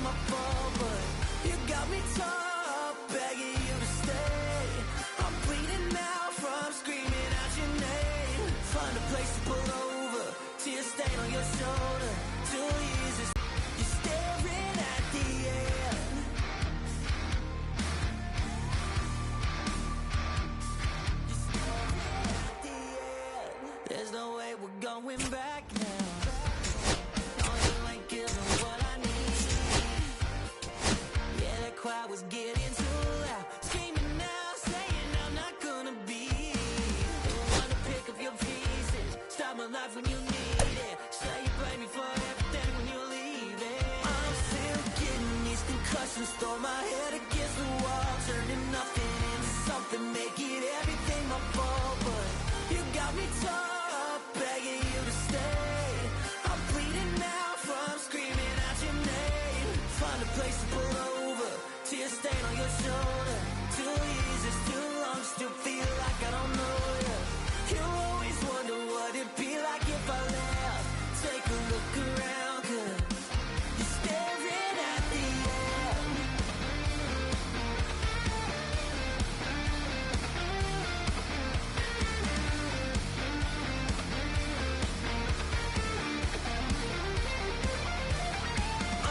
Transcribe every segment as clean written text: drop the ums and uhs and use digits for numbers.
my fault, but you got me top, begging you to stay. I'm bleeding now from screaming out your name. Find a place to pull over, tear stain on your shoulder. 2 years is you're staring at the end. You're staring at the end. There's no way we're going back now. No, you ain't giving what I need. Yeah, that crowd was getting too loud. Screaming now, saying I'm not gonna be the one to pick up your pieces. Stop my life when you need it. Say you blame me for everything when you're leaving. I'm still getting these concussions. Throw my head against the wall, turning nothing into something, make it everything my fault. But you got me top, begging you to stay. I'm bleeding now from screaming out your name. Find a place to pull over, tear stain on your shoulder. 2 years is too long, still feel like I don't know you. You always wonder what it'd be like if I left. Take a look around, 'cause you're staring at the end.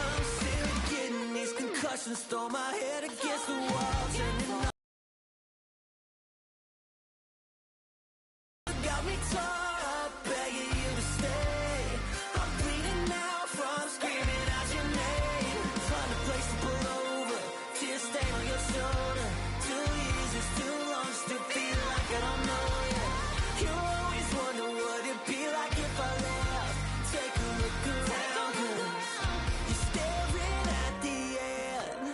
I'm still getting these concussions. Throw my head against the wall, turning up. Got me top, begging you to stay. I'm bleeding now from screaming out your name. Find a place to pull over, tear stain on your shoulder. 2 years is too long, still feel like I don't know you. You always wonder what it'd be like if I left. Take a look around, 'cause you're staring at the end.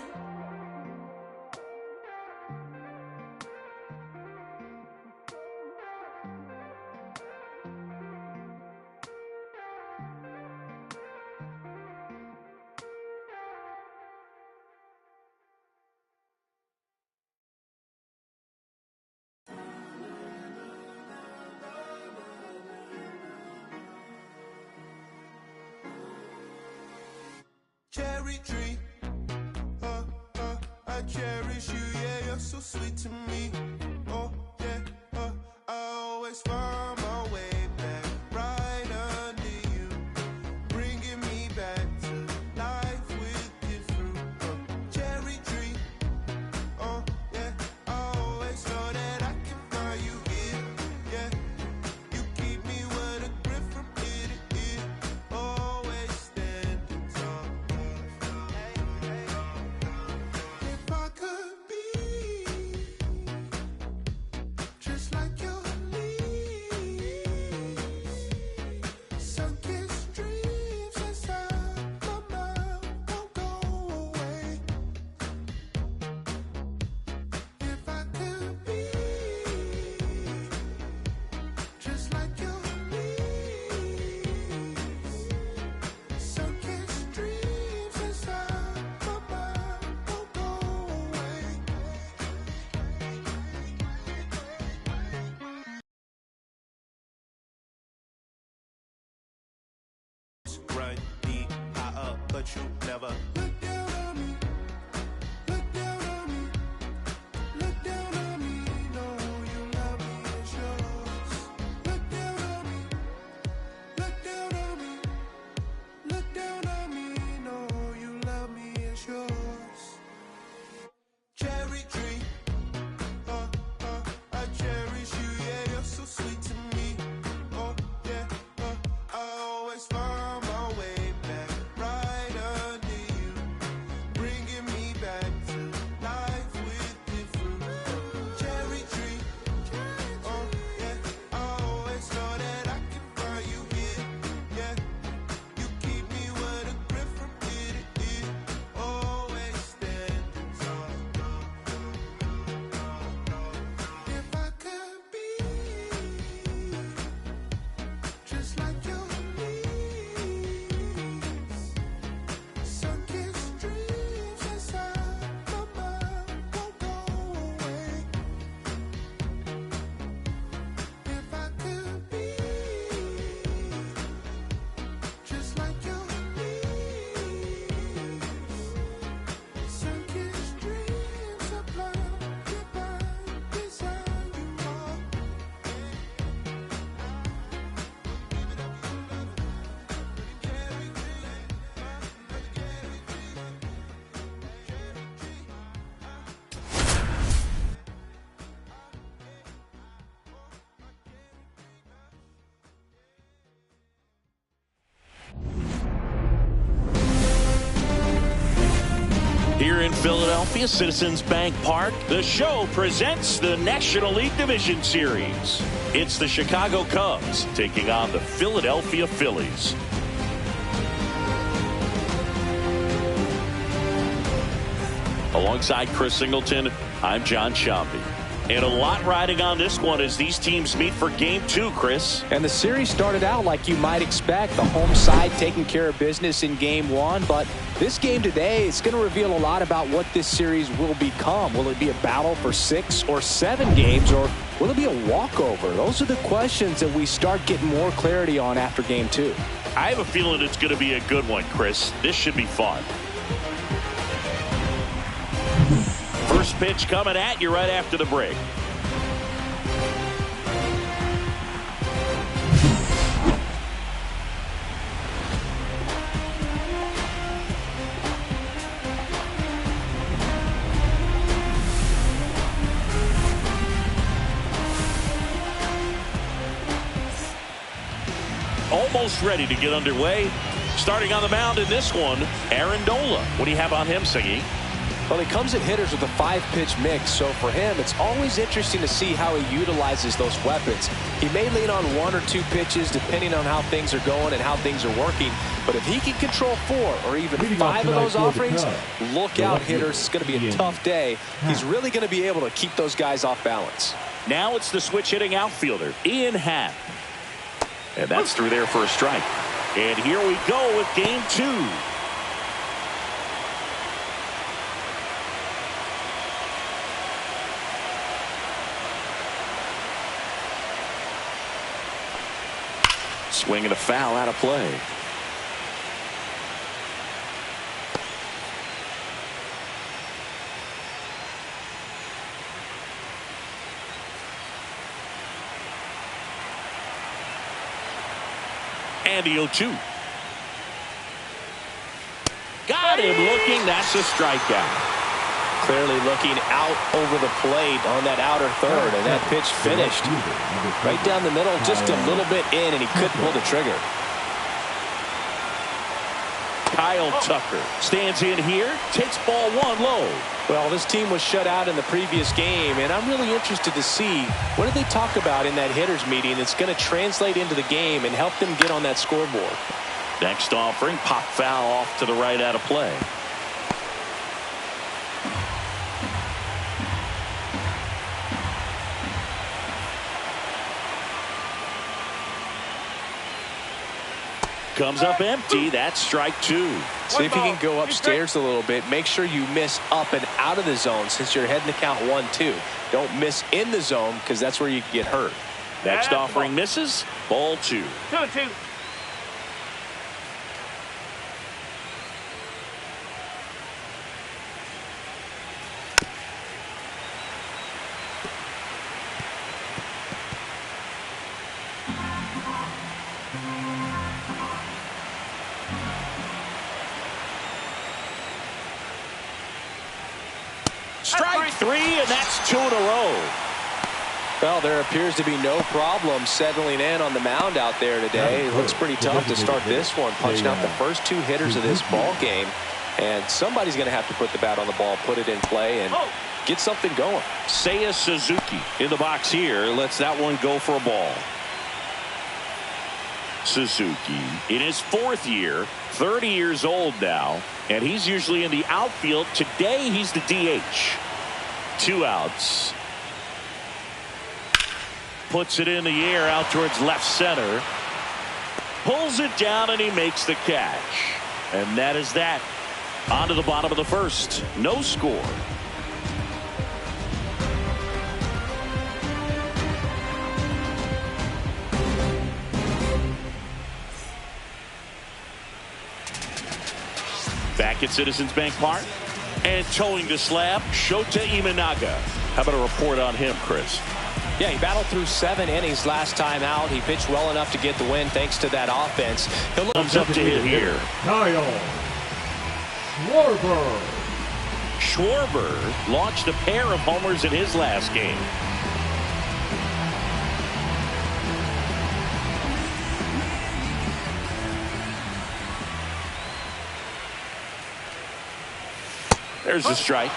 Cherry tree, I cherish you, yeah, you're so sweet to me. Oh, yeah, I always find my way back right under you, bringing me back to life with your fruit. Cherry tree, oh, yeah, I always know that I can find you here, yeah. You keep me with a grip from ear to ear, always standing tall. If I could be just like your leaves, sunken streams inside my mind won't go away. If I could be just like your leaves, sunken streams inside my mind won't go away. Run deep, high up, but you never look down on me. Look down on me. Look down on me. No, you love me, it's yours. Look down on me. Look down on me. Look down on me. No, you love me, it's yours. Cherry tree, I cherish you, yeah, you're so sweet to me. Oh, yeah, I always find my way back right under you, Here in Philadelphia, Citizens Bank Park, the show presents the National League Division Series. It's the Chicago Cubs taking on the Philadelphia Phillies. Alongside Chris Singleton, I'm John Sciambi. And a lot riding on this one as these teams meet for Game 2, Chris. And the series started out like you might expect. The home side taking care of business in Game 1. But this game today is going to reveal a lot about what this series will become. Will it be a battle for 6 or 7 games, or will it be a walkover? Those are the questions that we start getting more clarity on after Game 2. I have a feeling it's going to be a good one, Chris. This should be fun. First pitch coming at you right after the break. Almost ready to get underway. Starting on the mound in this one, Aaron Nola. What do you have on him, Singy? Well, he comes at hitters with a 5-pitch mix, so for him, it's always interesting to see how he utilizes those weapons. He may lean on 1 or 2 pitches depending on how things are going and how things are working, but if he can control 4 or even 5 of those offerings, look out, hitters. It's going to be a tough day. He's really going to be able to keep those guys off balance. Now it's the switch-hitting outfielder, Ian Happ. And that's through there for a strike. And here we go with Game 2. Swing and a foul out of play. And the 0-2. Got him looking. That's a strikeout. Clearly looking out over the plate on that outer third, and that pitch finished right down the middle, just a little bit in, and he couldn't pull the trigger. Kyle Tucker stands in here, takes ball 1 low. Well, this team was shut out in the previous game, and I'm really interested to see what did they talk about in that hitters meeting that's going to translate into the game and help them get on that scoreboard. Next offering, pop foul off to the right out of play. Comes up empty. That's strike 2. See if you can go upstairs a little bit. Make sure you miss up and out of the zone since you're heading to count 1-2. Don't miss in the zone because that's where you can get hurt. Next offering misses. Ball 2. 2-2. Strike 3, and that's 2 in a row. Well, there appears to be no problem settling in on the mound out there today. It looks pretty tough to start this one, punching out the first 2 hitters of this ball game. And somebody's going to have to put the bat on the ball, put it in play, and get something going. Seiya Suzuki in the box here. Lets that one go for a ball. Suzuki in his 4th year, 30 years old now, and he's usually in the outfield. Today he's the DH. 2 outs. Puts it in the air out towards left center. Pulls it down and he makes the catch. And that is that. On to the bottom of the first. No score. Back at Citizens Bank Park. And towing the slab, Shota Imanaga. How about a report on him, Chris? Yeah, he battled through 7 innings last time out. He pitched well enough to get the win thanks to that offense. He'll look Comes up to hit here. Kyle Schwarber. Schwarber launched a pair of homers in his last game. There's the strike.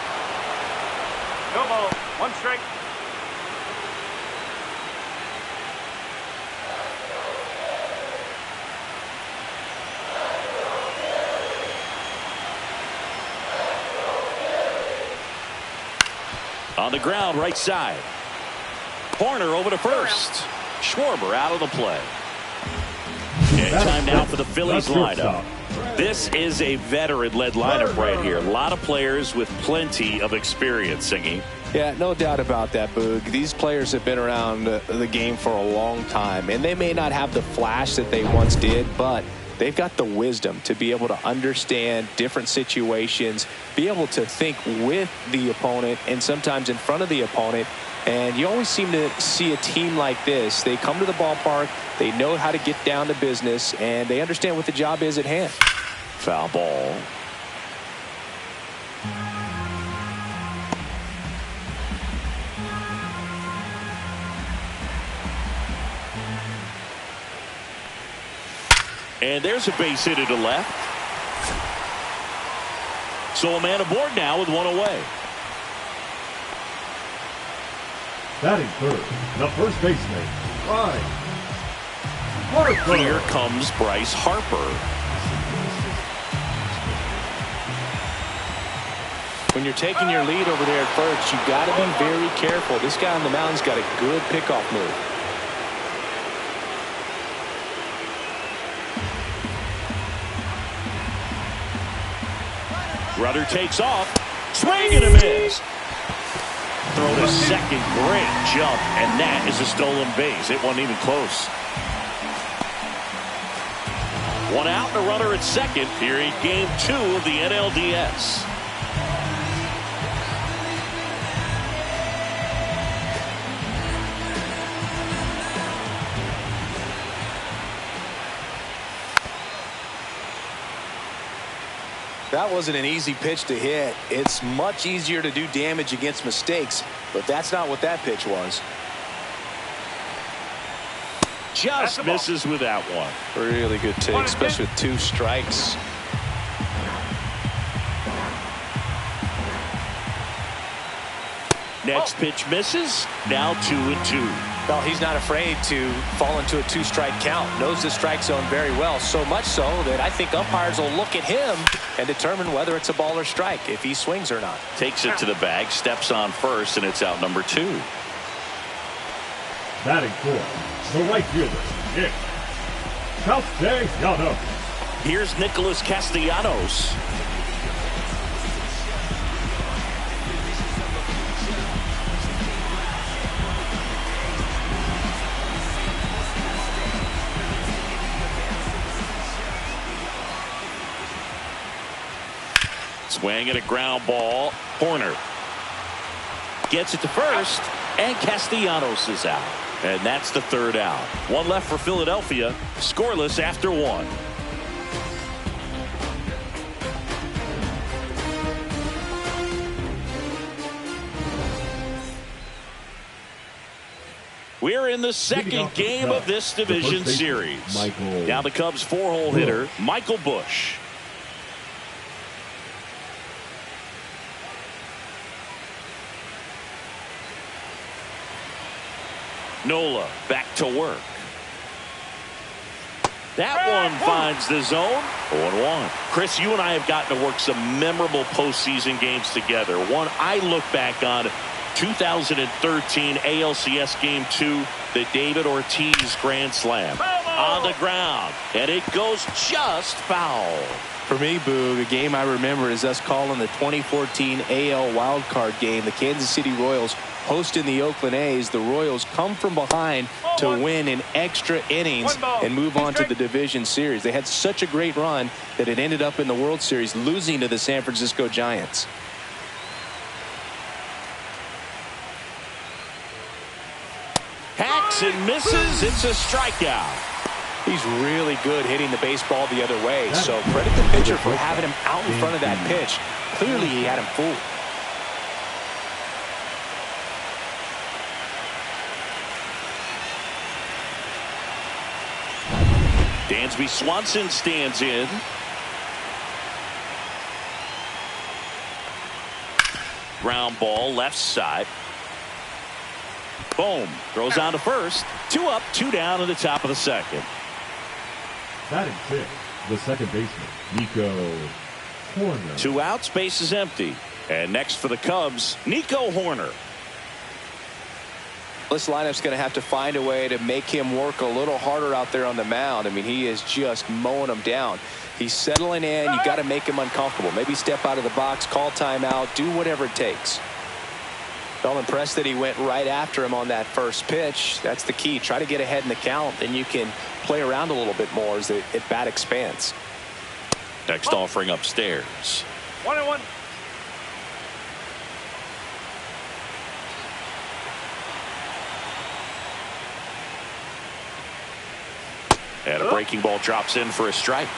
No ball. 1 strike. On the ground, right side. Horner over to first. Schwarber out of the play. And time now for the Phillies lineup. This is a veteran-led lineup right here. A lot of players with plenty of experience, Singy. Yeah, no doubt about that, Boog. These players have been around the game for a long time, and they may not have the flash that they once did, but they've got the wisdom to be able to understand different situations, be able to think with the opponent and sometimes in front of the opponent. And you always seem to see a team like this. They come to the ballpark, they know how to get down to business, and they understand what the job is at hand. Foul ball. And there's a base hit to left. So a man aboard now with 1 away. Batting third, the first baseman, Bryce Harper. Here comes Bryce Harper. When you're taking your lead over there at first, you've got to be very careful. This guy on the mound's got a good pickoff move. Rudder takes off. Swing and a miss. Throw to second. Great jump. And that is a stolen base. It wasn't even close. 1 out and a runner at second here in game 2 of the NLDS. That wasn't an easy pitch to hit. It's much easier to do damage against mistakes, but that's not what that pitch was. Just misses with that one. Really good take, especially with 2 strikes. Next pitch misses. Now 2-2. Well, he's not afraid to fall into a 2-strike count. Knows the strike zone very well, so much so that I think umpires will look at him and determine whether it's a ball or strike, if he swings or not. Takes it to the bag, steps on first, and it's out number 2. Batting fourth, the right fielder, Nick Castellanos. Here's Nicholas Castellanos. Swing and a ground ball. Horner gets it to first, and Castellanos is out. And that's the 3rd out. 1 left for Philadelphia. Scoreless after 1. We're in the second game of this division series. Now the Cubs 4-hole hitter, Michael Busch. Nola back to work. That one finds the zone. 0-1. Chris, you and I have gotten to work some memorable postseason games together. One I look back on, 2013 ALCS Game 2, the David Ortiz Grand Slam. On the ground, and it goes just foul. For me, Boog, a game I remember is us calling the 2014 AL wildcard game. The Kansas City Royals hosting the Oakland A's. The Royals come from behind to win in extra innings and move on to the division series. They had such a great run that it ended up in the World Series, losing to the San Francisco Giants. Hacks and misses. It's a strikeout. He's really good hitting the baseball the other way, so credit the pitcher for having him out in front of that pitch. Clearly he had him fooled. Dansby Swanson stands in. Ground ball left side. Boom. Throws on to first. 2 up, 2 down in the top of the second. Batting 6th, the second baseman, Nico Horner. 2 outs, base is empty. And next for the Cubs, Nico Horner. This lineup's going to have to find a way to make him work a little harder out there on the mound. I mean, he is just mowing them down. He's settling in. You got to make him uncomfortable. Maybe step out of the box, call timeout, do whatever it takes. Felt impressed that he went right after him on that first pitch. That's the key. Try to get ahead in the count, then you can play around a little bit more as the at-bat expands. Next offering upstairs. 1-1. And a breaking ball drops in for a strike.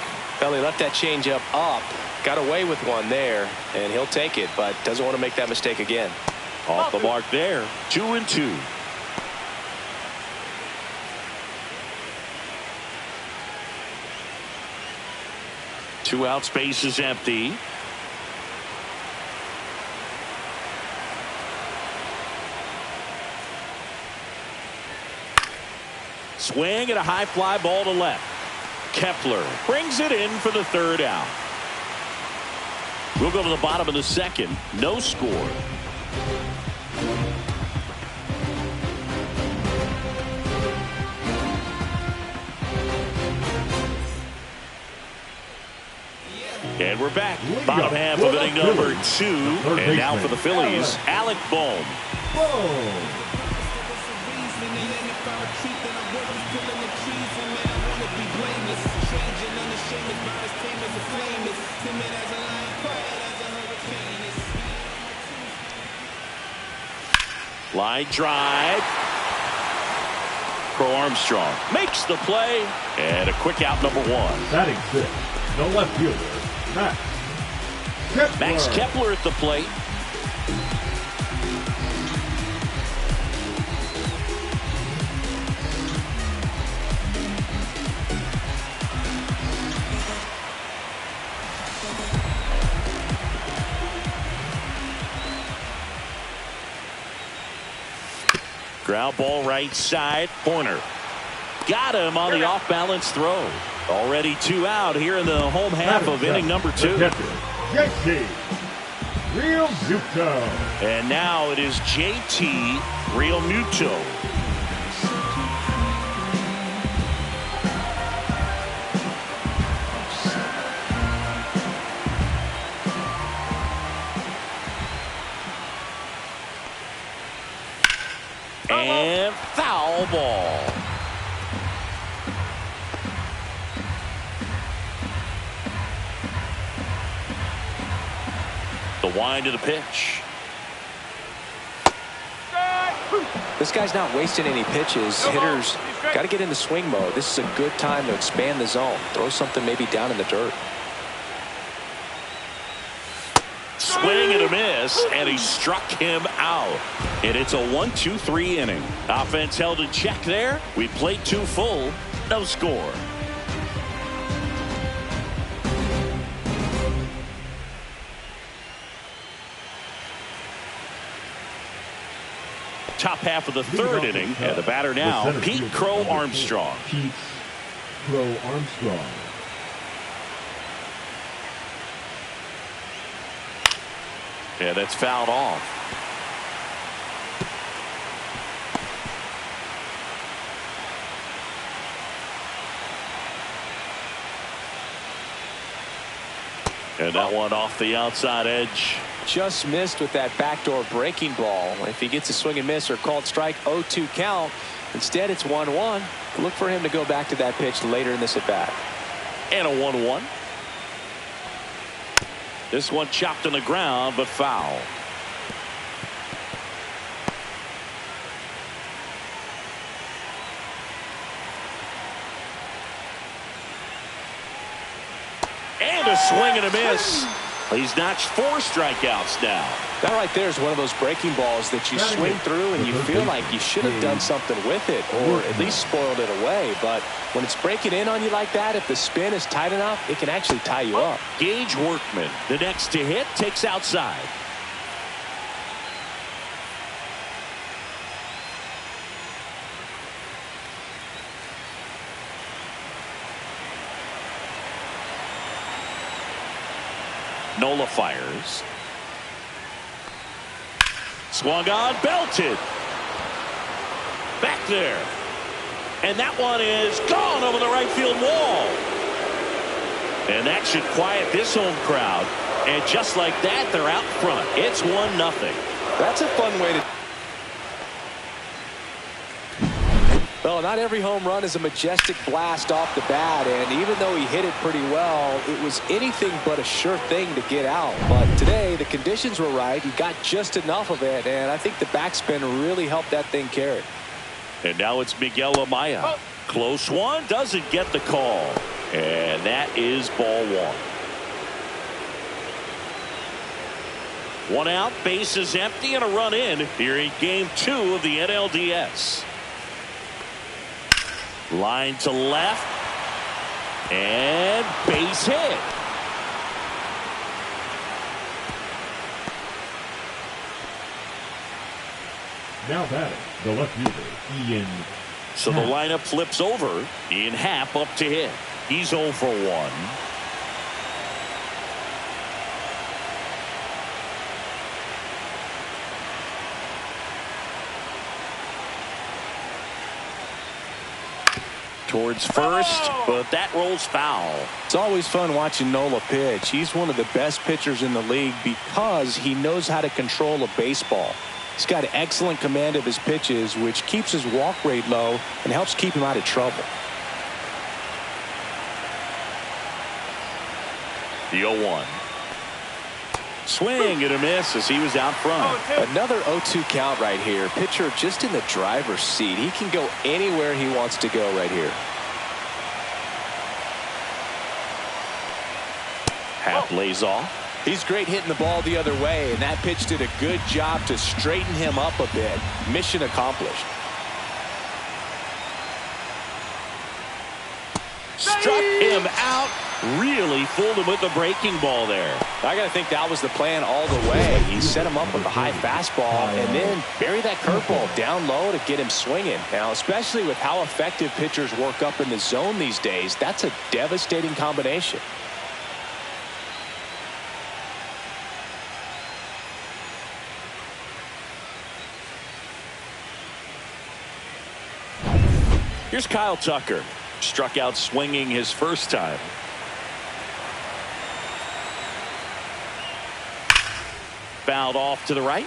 Well, he left that changeup up, got away with one there, and he'll take it, but doesn't want to make that mistake again. Off the mark there. 2-2. Two outs, base is empty. Swing and a high fly ball to left. Kepler brings it in for the 3rd out. We'll go to the bottom of the second. No score. And we're back. Bottom half of inning number 2. And now for the Phillies, Alec Bohm. Line drive. Crow Armstrong makes the play. And a quick out, number 1. Batting 6th, the left fielder, Max Kepler. Max Kepler at the plate. Ground ball right side. Horner got him on the off balance throw. Already 2 out here in the home half of inning number 2. JT Realmuto. And now it is JT Realmuto. And foul ball. The wind of the pitch. This guy's not wasting any pitches. Hitters got to get into swing mode. This is a good time to expand the zone. Throw something maybe down in the dirt. Swing and a miss, and he struck him out. And it's a 1-2-3 inning. Offense held in check there. We played 2 full. No score. Top half of the 3rd inning, and the batter now, Pete Crow Armstrong. Pete Crow Armstrong. Yeah, that's fouled off. And that one off the outside edge. Just missed with that backdoor breaking ball. If he gets a swing and miss or called strike, 0-2 count. Instead, it's 1-1. Look for him to go back to that pitch later in this at bat. And a 1-1. This one chopped on the ground, but foul. And a swing and a miss. He's notched 4 strikeouts now. That right there is one of those breaking balls that you swing through and you feel like you should have done something with it or at least spoiled it away. But when it's breaking in on you like that, if the spin is tight enough, it can actually tie you up. Gage Workman, the next to hit, takes outside. Nola fires. Swung on, belted. Back there. And that one is gone over the right field wall. And that should quiet this home crowd. And just like that, they're out front. It's 1-0. That's a fun way to... Well, not every home run is a majestic blast off the bat, and even though he hit it pretty well, it was anything but a sure thing to get out. But today, the conditions were right. He got just enough of it, and I think the backspin really helped that thing carry. And now it's Miguel Amaya. Oh. Close one, doesn't get the call. And that is ball one. One out, bases empty, and a run in here in game 2 of the NLDS. Line to left. And base hit. Now batting, the left fielder, Ian. So the lineup flips over. Ian Happ up to hit. He's 0 for 1. Towards first, but that rolls foul. It's always fun watching Nola pitch. He's one of the best pitchers in the league because he knows how to control a baseball. He's got excellent command of his pitches, which keeps his walk rate low and helps keep him out of trouble. The 0-1. Swing and a miss as he was out front. Another 0-2 count right here. Pitcher just in the driver's seat. He can go anywhere he wants to go right here. Happ lays off. He's great hitting the ball the other way, and that pitch did a good job to straighten him up a bit. Mission accomplished. Struck him out. Really fooled him with the breaking ball there. I got to think that was the plan all the way. He set him up with a high fastball and then bury that curveball down low to get him swinging. Now, especially with how effective pitchers work up in the zone these days, that's a devastating combination. Here's Kyle Tucker. Struck out swinging his first time. Fouled off to the right.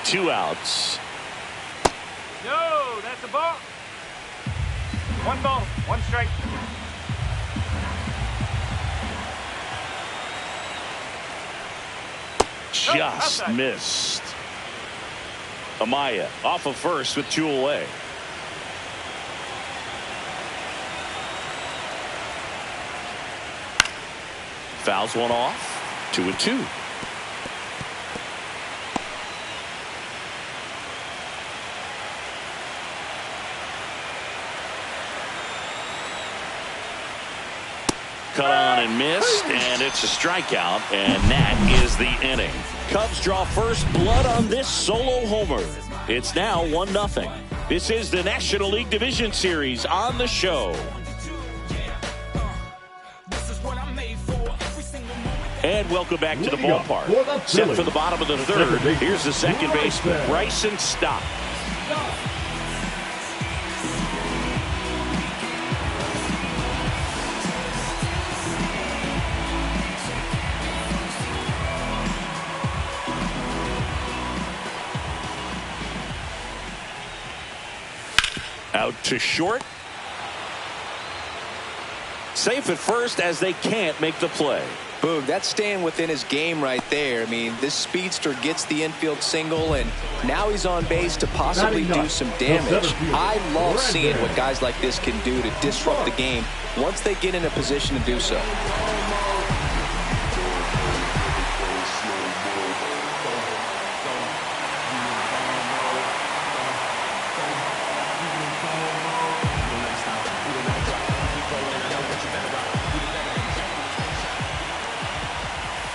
Two outs. No, that's a ball. One ball, one strike. Just missed. Amaya off of first with 2 away. Fouls one off. 2-2. Cut on and missed, and it's a strikeout, and that is the inning. Cubs draw first blood on this solo homer. It's now 1-0. This is the National League Division Series on the show. And welcome back to the ballpark. Set for the bottom of the third. Here's the second baseman, Bryson Stott. Out to short. Safe at first as they can't make the play. Boom, that's staying within his game right there. I mean, this speedster gets the infield single, and now he's on base to possibly do some damage. I love seeing what guys like this can do to disrupt the game once they get in a position to do so.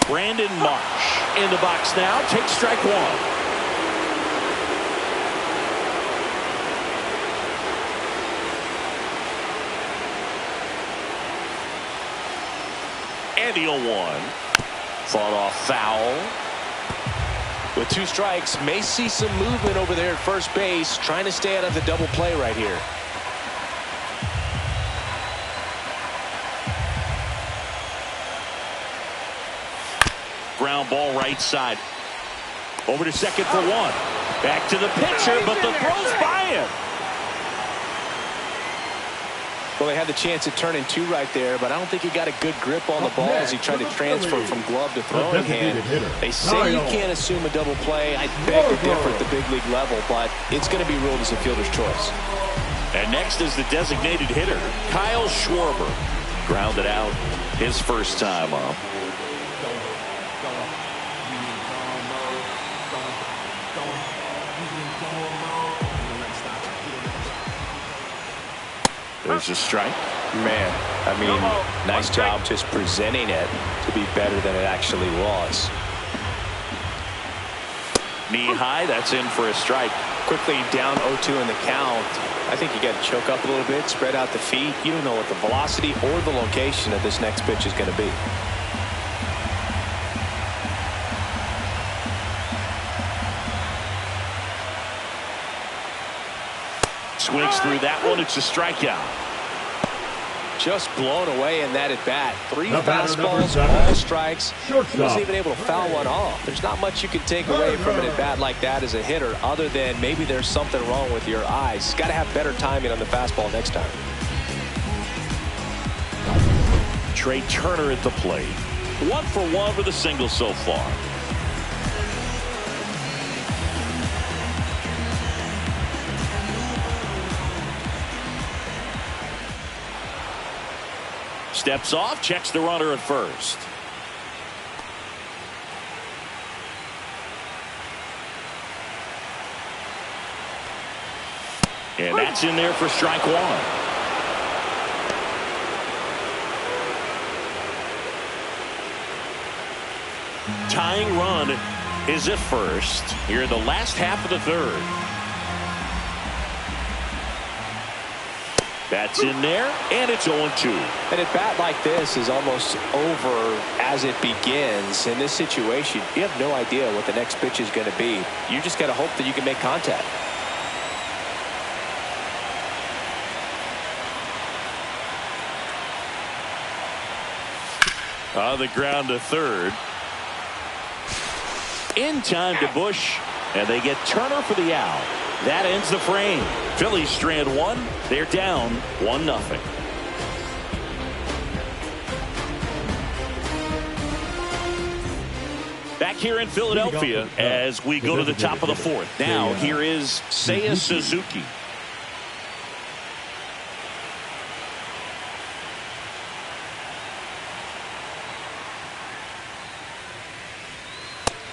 Brandon In the box now, takes strike one. And the 0-1. Fought off foul. With 2 strikes, may see some movement over there at first base, trying to stay out of the double play right here. Ground ball right side. Over to second for 1. Back to the pitcher, but the throw's by him. Well, they had the chance at turning 2 right there, but I don't think he got a good grip on the ball as he tried to transfer from glove to throwing hand. They say you can't assume a double play. I beg to differ at the big league level, but it's going to be ruled as a fielder's choice. And next is the designated hitter, Kyle Schwarber. Grounded out his first time up. There's a strike. Man, I mean, nice job just presenting it to be better than it actually was. Knee high, that's in for a strike. Quickly down 0-2 in the count. I think you got to choke up a little bit, spread out the feet. You don't know what the velocity or the location of this next pitch is going to be. Swings through that one. It's a strikeout. Just blown away in that at bat. 3 The batter, fastballs, number 7. all strikes. Shortstop. He wasn't even able to foul one off. There's not much you can take away from an at bat like that as a hitter, other than maybe there's something wrong with your eyes. Got to have better timing on the fastball next time. Trey Turner at the plate. 1 for 1 with a single so far. Steps off, checks the runner at first. And that's in there for strike 1. Tying run is at first here in the last half of the 3rd. That's in there, and it's 0-2. An at bat like this is almost over as it begins. In this situation, you have no idea what the next pitch is going to be. You just got to hope that you can make contact. On the ground to third. In time to Bush, and they get Turner for the out. That ends the frame. Phillies strand 1. They're down 1-0. Back here in Philadelphia as we go to the top of the 4th. Now here is Seiya Suzuki.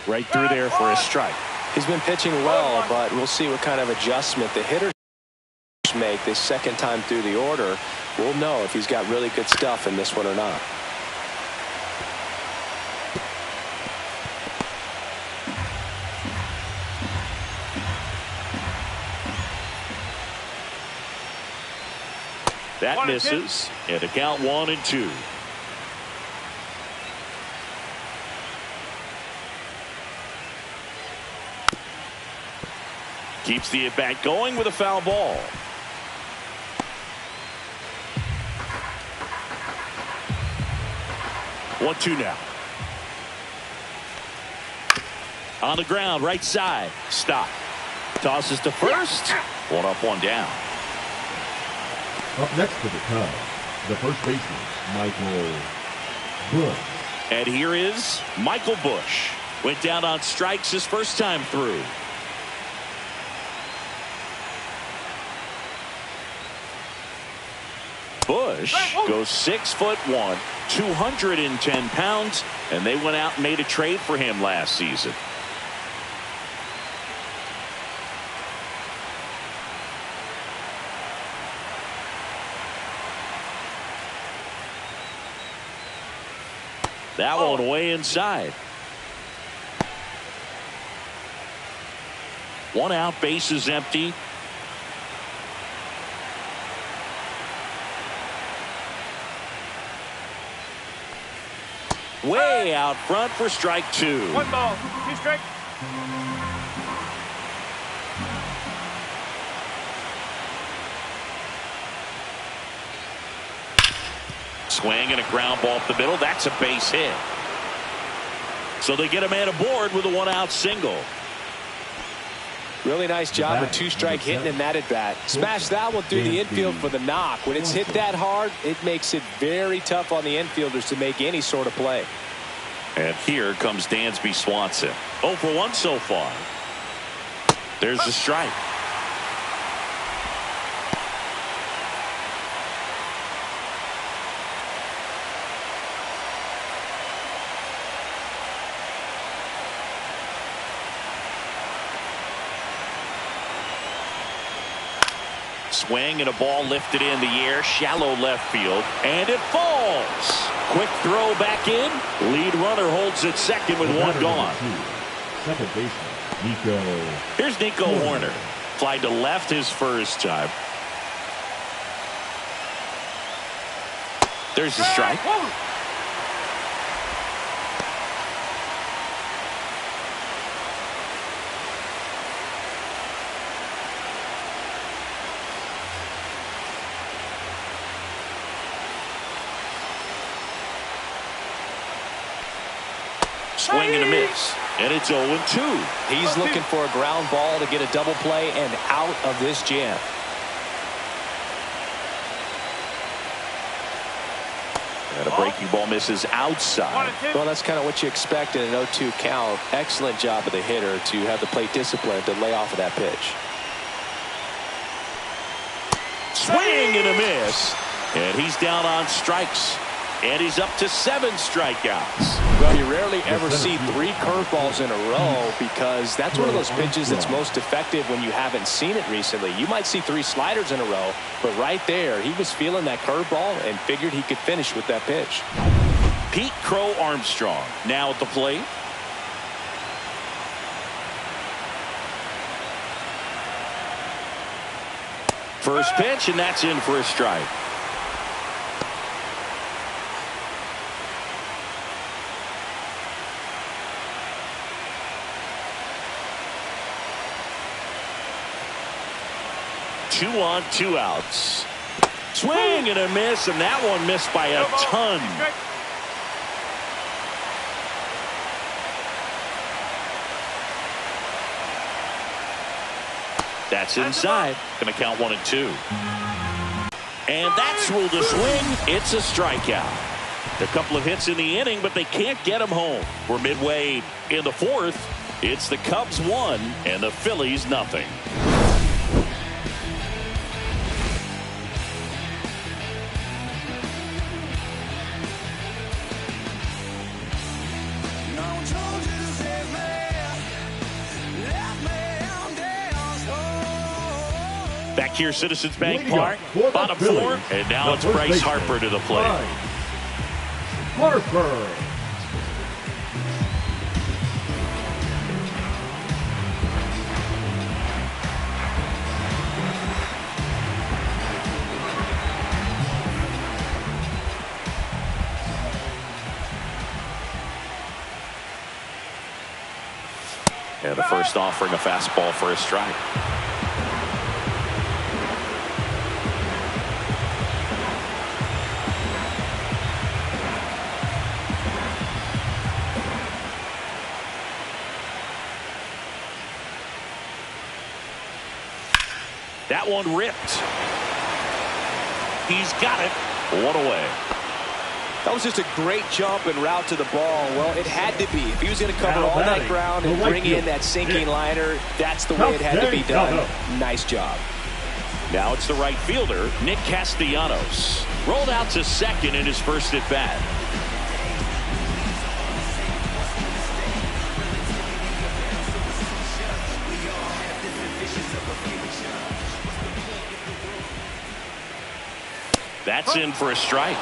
Right through there for a strike. He's been pitching well, but we'll see what kind of adjustment the hitters make this second time through the order. We'll know if he's got really good stuff in this one or not. That misses, and a count 1-2. Keeps the at-bat going with a foul ball. One-two now. On the ground, right side. Stop. Tosses to first. 1 up, 1 down. Up next for the Cubs, the first baseman, Michael Busch. And here is Michael Busch. Went down on strikes his first time through. Busch goes 6'1", 210 pounds, and they went out and made a trade for him last season. That one way inside. One out, base is empty. Way out front for strike two. 1 ball, 2 strikes. Swing and a ground ball up the middle. That's a base hit. So they get a man aboard with a 1-out single. Really nice job of 2-strike hitting in that at bat. Smash that one through the infield for the knock. When it's hit that hard, it makes it very tough on the infielders to make any sort of play. And here comes Dansby Swanson. 0 for 1 so far. There's the strike. Swing and a ball lifted in the air, shallow left field, and it falls. Quick throw back in. Lead runner holds at second with one gone. Second baseman, Nico. Here's Nico Hoerner. Fly to left his first time. There's the strike. Swing and a miss. And it's 0-2. He's looking for a ground ball to get a double play and out of this jam. And a breaking ball misses outside. Well, that's kind of what you expect in an 0-2 count. Excellent job of the hitter to have the plate discipline to lay off of that pitch. Swing and a miss. And he's down on strikes. And he's up to 7 strikeouts. Well, you rarely ever see 3 curveballs in a row because that's one of those pitches that's most effective when you haven't seen it recently. You might see 3 sliders in a row, but right there, he was feeling that curveball and figured he could finish with that pitch. Pete Crow Armstrong now at the plate. First pitch, and that's in for a strike. Two on, 2 outs. Swing and a miss, and that one missed by a ton. That's inside. Going to count 1 and 2. And that's ruled a swing. It's a strikeout. A couple of hits in the inning, but they can't get him home. We're midway in the 4th. It's the Cubs 1 and the Phillies nothing. Back here, Citizens Bank Park, bottom 4, and now it's Bryce Harper to the plate. Harper. And the first offering, a fastball for a strike. That one ripped. He's got it. 1 away. That was just a great jump and route to the ball. Well, it had to be. If he was going to cover all that ground and bring in that sinking liner, that's the way it had to be done. Nice job. Now it's the right fielder, Nick Castellanos. Rolled out to second in his first at bat. That's in for a strike.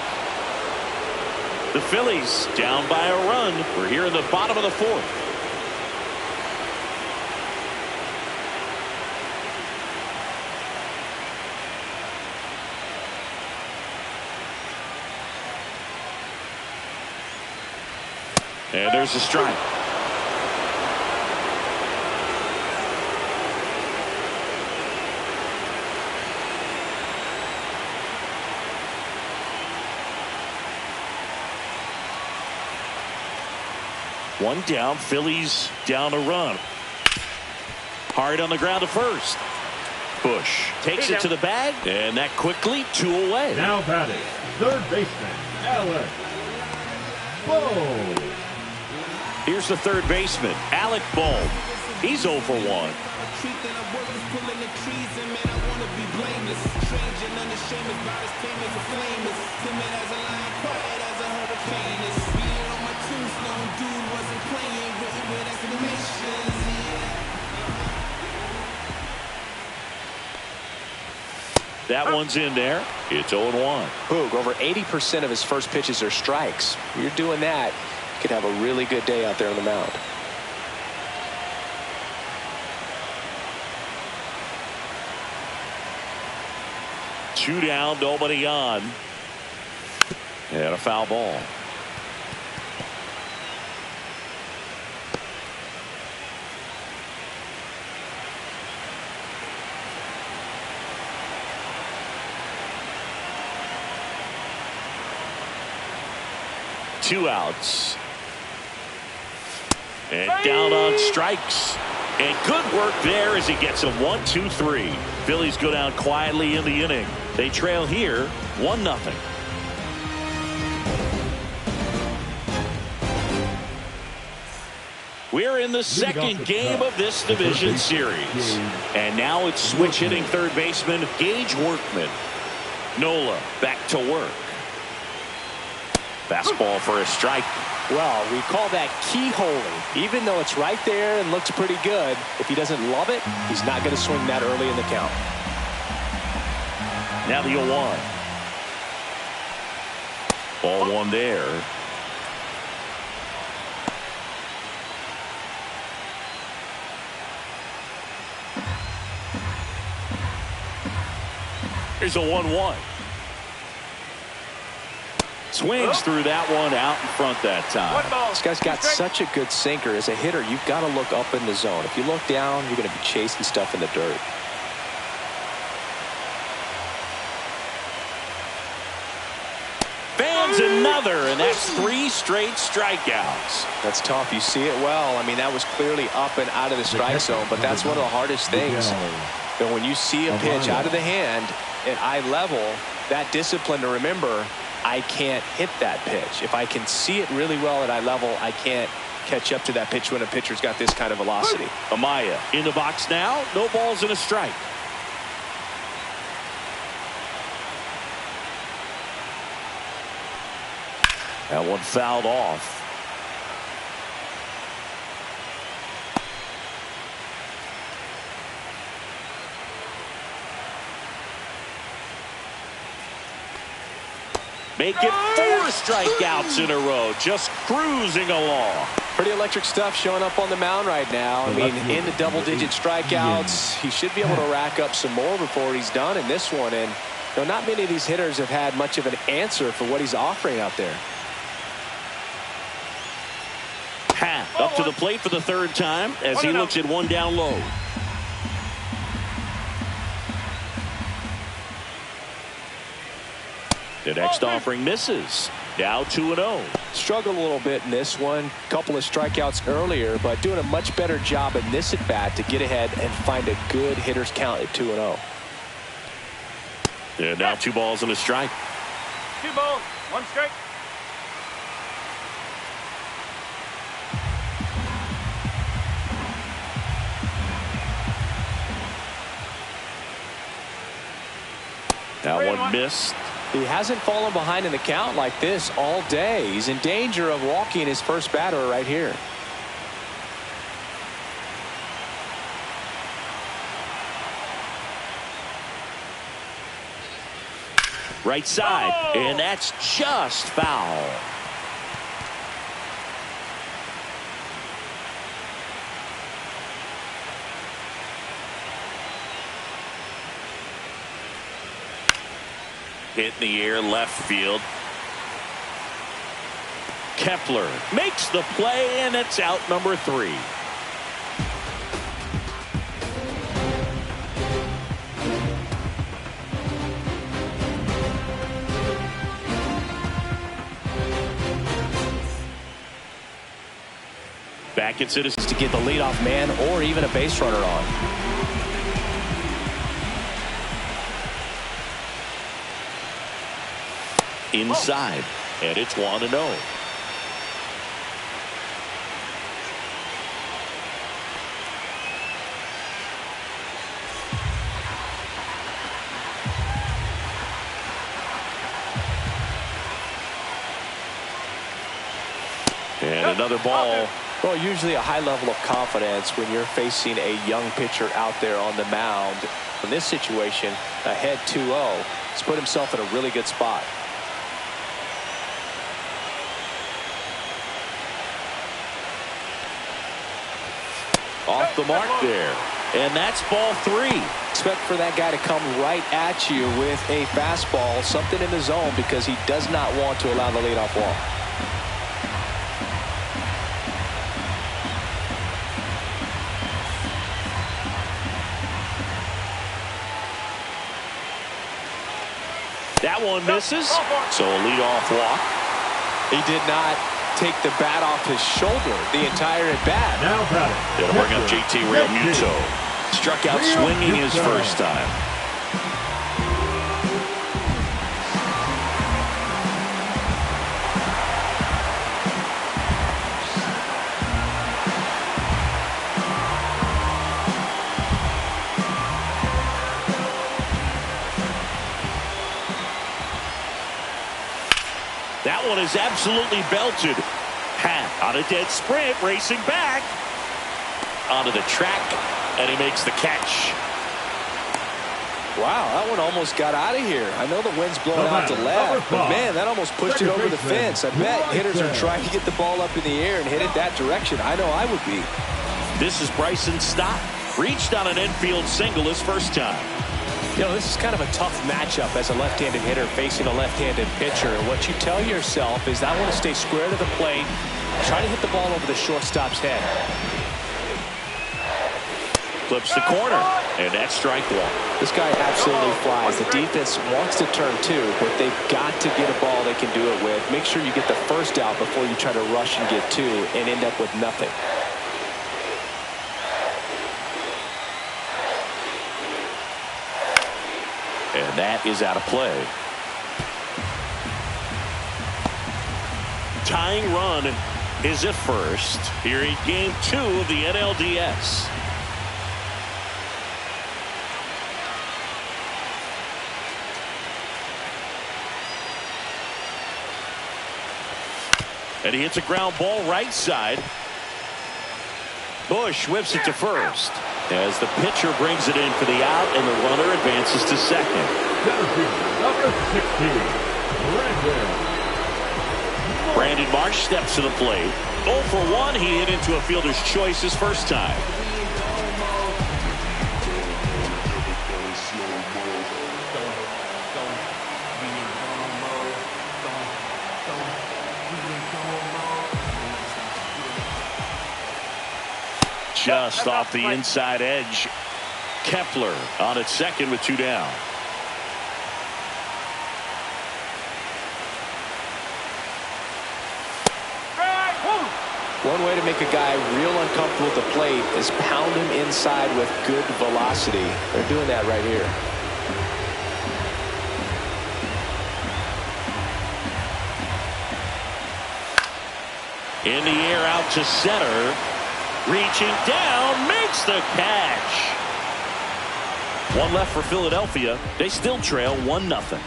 The Phillies down by a run. We're here in the bottom of the 4th. And there's a strike. One down. Phillies down a run. Hard on the ground to first. Bush takes it to the bag, and that quickly 2 away. Now batting, third baseman, Alec Bohm. Here's the third baseman, Alec Bohm. He's 0 for 1. That one's in there. It's 0-1. Boog, over 80% of his first pitches are strikes. When you're doing that, you could have a really good day out there on the mound. Two down, nobody on. And a foul ball. Two outs. And down on strikes. And good work there as he gets him 1-2-3. Phillies go down quietly in the inning. They trail here 1-0. We're in the second game of this division series. And now it's switch hitting third baseman Gage Workman. Nola back to work. Fastball for a strike. Well, we call that keyholing. Even though it's right there and looks pretty good, if he doesn't love it, he's not going to swing that early in the count. Now the 0-1. Ball one there. Here's a 1-1. Swings through that one out in front that time. This guy's got such a good sinker. As a hitter, you've got to look up in the zone. If you look down, you're going to be chasing stuff in the dirt. Fans another, and that's 3 straight strikeouts. That's tough. You see it well. I mean, that was clearly up and out of the strike zone, but that's one of the hardest things. And when you see a pitch out of the hand at eye level, that discipline to remember, I can't hit that pitch. If I can see it really well at eye level, I can't catch up to that pitch when a pitcher's got this kind of velocity. Amaya in the box now. No balls and a strike. That one fouled off. Make it 4 strikeouts in a row. Just cruising along. Pretty electric stuff showing up on the mound right now. I mean, in the double-digit strikeouts, he should be able to rack up some more before he's done in this one. And you know, not many of these hitters have had much of an answer for what he's offering out there. Happ up to the plate for the 3rd time as he looks at one down low. The next offering misses. Now 2-0. Struggled a little bit in this one. Couple of strikeouts earlier, but doing a much better job in this at bat to get ahead and find a good hitter's count at 2-0. And now 2 balls and a strike. 2 balls, 1 strike. That one missed. He hasn't fallen behind in the count like this all day. He's in danger of walking his first batter right here. Right side, and that's just foul. Hit in the air, left field. Kepler makes the play, and it's out number 3. Back at Citizens To get the leadoff man or even a base runner on. inside, and it's 1-0. And another ball. Well, usually a high level of confidence when you're facing a young pitcher out there on the mound. In this situation, ahead 2-0, he's put himself in a really good spot. Off the mark there. And that's ball 3. Expect for that guy to come right at you with a fastball, something in the zone, because he does not want to allow the leadoff walk. That one misses, so a leadoff walk. He did not take the bat off his shoulder the entire at bat. Now batting. It'll bring up JT Realmuto. Struck out swinging his first time. That one is absolutely belted. Happ on a dead sprint, racing back onto the track, and he makes the catch. Wow, that one almost got out of here. I know the wind's blowing out to left, but man, that almost pushed it over the fence. I bet hitters are trying to get the ball up in the air and hit it that direction. I know I would be. This is Bryson Stott. Reached on an infield single his first time. You know, this is kind of a tough matchup as a left-handed hitter facing a left-handed pitcher. And what you tell yourself is, I want to stay square to the plate, try to hit the ball over the shortstop's head. Clips the corner, and that's strike one. This guy absolutely flies. The defense wants to turn two, but they've got to get a ball they can do it with. Make sure you get the first out before you try to rush and get two and end up with nothing. And that is out of play. Tying run is at first here in Game 2 of the NLDS. And he hits a ground ball right side. Bush whips it to first as the pitcher brings it in for the out, and the runner advances to second. Number 16, Brandon Marsh steps to the plate. 0 for 1. He hit into a fielder's choice his first time. Just off the inside edge. Kepler on at second with 2 down. One way to make a guy real uncomfortable at the plate is pound him inside with good velocity. They're doing that right here. In the air out to center. Reaching down, makes the catch. One left for Philadelphia. They still trail 1-0.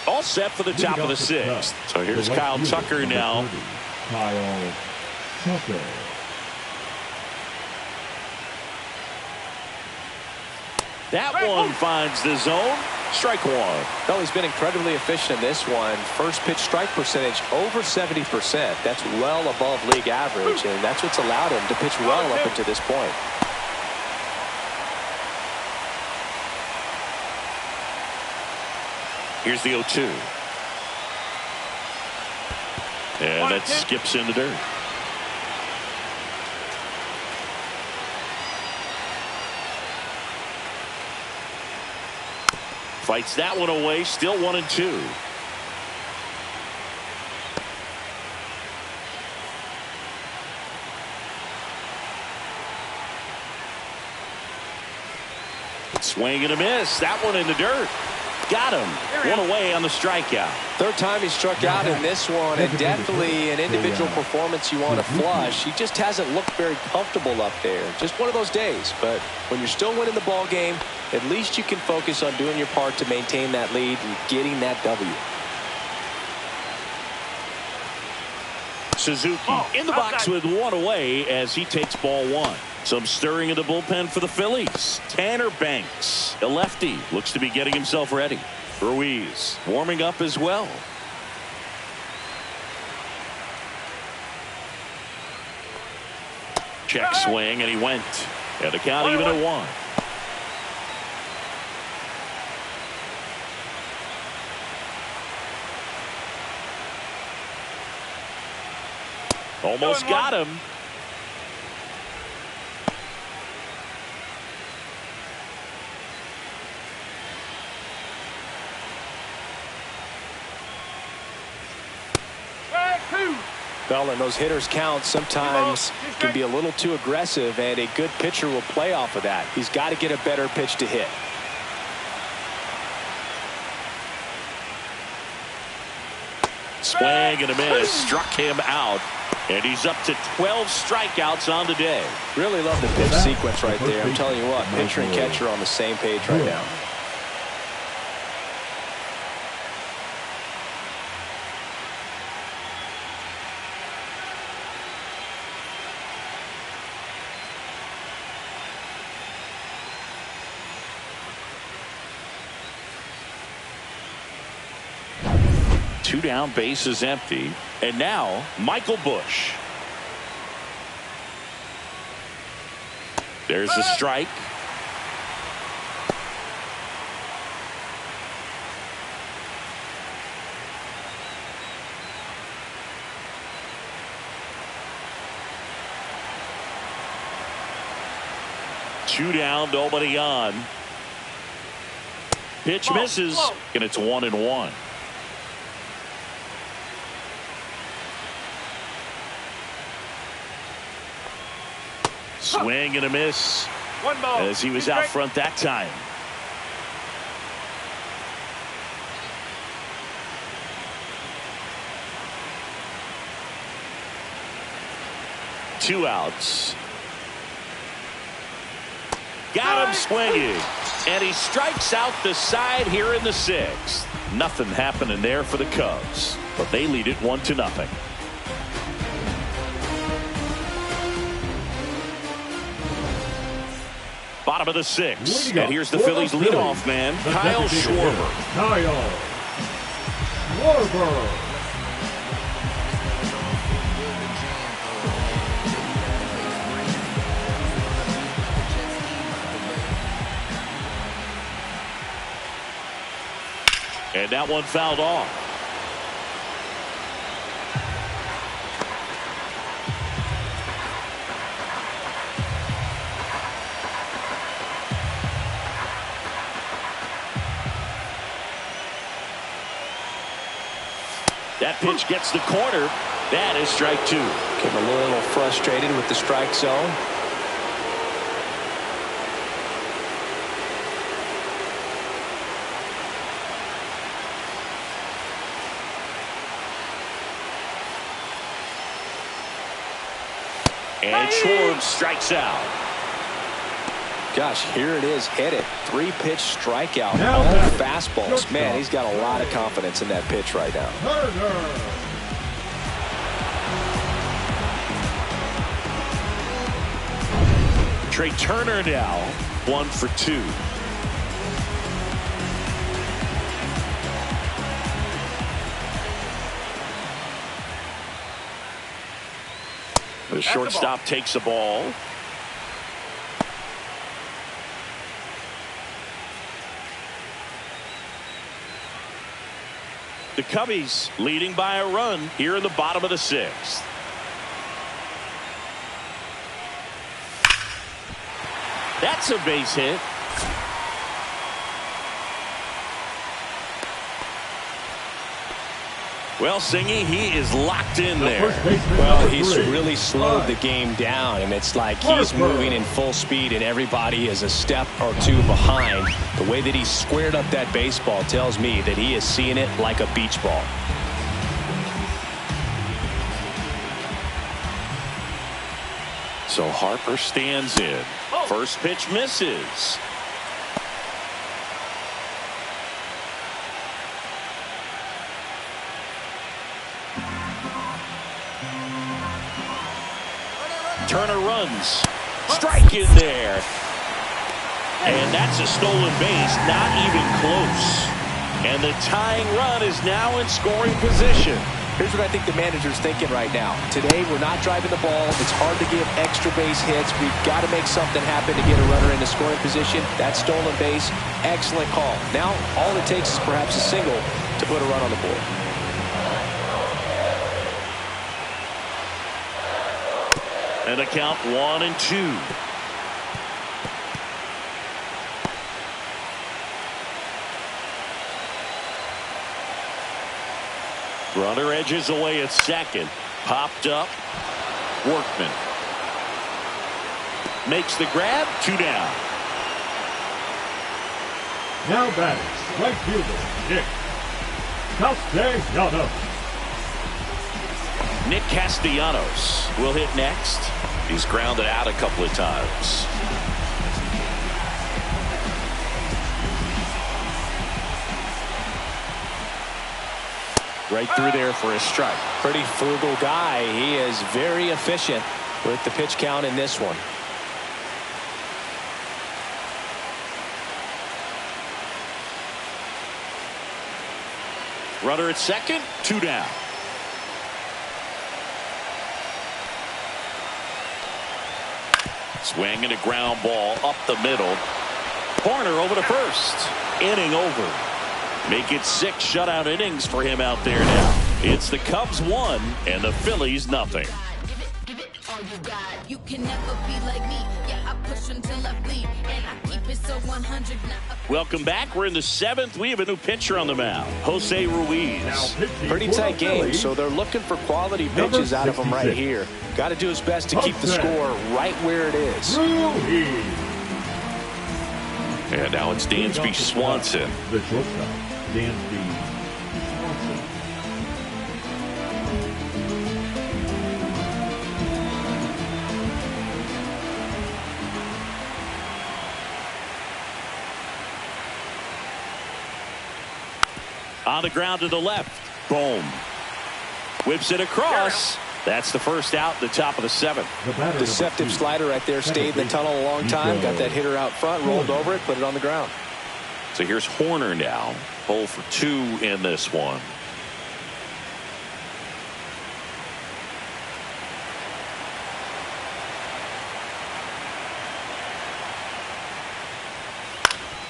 All set for the top of the 6th. So here's Kyle Tucker now. Kyle Tucker. That one finds the zone. Strike one. No, he's been incredibly efficient in this one. First pitch strike percentage over 70%. That's well above league average, and that's what's allowed him to pitch well up until this point. Here's the 0-2. And that skips in the dirt. Fights that one away. Still 1-2. Swing and a miss. That one in the dirt. Got him. One away on the strikeout. Third time he struck out in this one, and definitely an individual performance you want to flush. He just hasn't looked very comfortable up there. Just one of those days. But when you're still winning the ball game, at least you can focus on doing your part to maintain that lead and getting that W. Suzuki in the box with one away as he takes ball one. Some stirring in the bullpen for the Phillies. Tanner Banks, a lefty, looks to be getting himself ready. Ruiz warming up as well. Check swing, and he went. And the count even at 1. Almost got him. Well, and those hitters' counts sometimes can be a little too aggressive, and a good pitcher will play off of that. He's got to get a better pitch to hit. Swing and a miss. Struck him out. And he's up to 12 strikeouts on the day. Really love the pitch sequence right there. I'm telling you what, pitcher and catcher are on the same page right now. Two down, base is empty. And now Michael Busch. There's the strike. Two down, nobody on. Pitch misses, and it's 1-1. Swing and a miss as he was out front that time. Two outs. Got him swinging, and he strikes out the side here in the 6th. Nothing happening there for the Cubs, but they lead it 1-0. Bottom of the 6th, and here's the Phillies leadoff man, Kyle Schwarber. Kyle Schwarber. And that one fouled off. That pitch gets the corner. That is strike 2. Getting a little frustrated with the strike zone. And Schwarber strikes out. Gosh, here it is, hit it. 3-pitch strikeout, Now all back. fastballs. Man, he's got a lot of confidence in that pitch right now. Trey Turner now 1 for 2. The shortstop takes the ball. The Cubbies leading by a run here in the bottom of the 6th. That's a base hit. Well, Singy, he is locked in there. Well, he's really slowed the game down, and it's like he's moving in full speed, and everybody is a step or two behind. The way that he squared up that baseball tells me that he is seeing it like a beach ball. So Harper stands in. First pitch misses. Turner runs. Strike in there. And that's a stolen base. Not even close. And the tying run is now in scoring position. Here's what I think the manager's thinking right now. Today, we're not driving the ball. It's hard to give extra base hits. We've got to make something happen to get a runner into scoring position. That stolen base, excellent call. Now, all it takes is perhaps a single to put a run on the board. And a count 1-2. Runner edges away at second. Popped up. Workman makes the grab. 2 down. Now batting, right fielder, Nick Castellanos. Nick Castellanos will hit next. He's grounded out a couple of times. Right through there for a strike. Pretty frugal guy. He is very efficient with the pitch count in this one. Runner at second. 2 down. Swing and a ground ball up the middle. Corner over to first. Inning over. Make it 6 shutout innings for him out there now. It's the Cubs 1 and the Phillies nothing. Give it all you got. You can never be like me. Yeah, I push until I bleed, and I keep it so 100. Welcome back. We're in the 7th. We have a new pitcher on the mound, Jose Ruiz. Pretty tight game, so they're looking for quality pitches out of him right here. Got to do his best to keep the score right where it is. And now it's Dansby Swanson. The shortstop, Dansby Swanson. On the ground to the left. Boom. Whips it across. That's the first out, the top of the 7th. Deceptive slider right there. Stayed in the tunnel a long time. Got that hitter out front, rolled over it, put it on the ground. So here's Horner now. 0 for 2 in this one.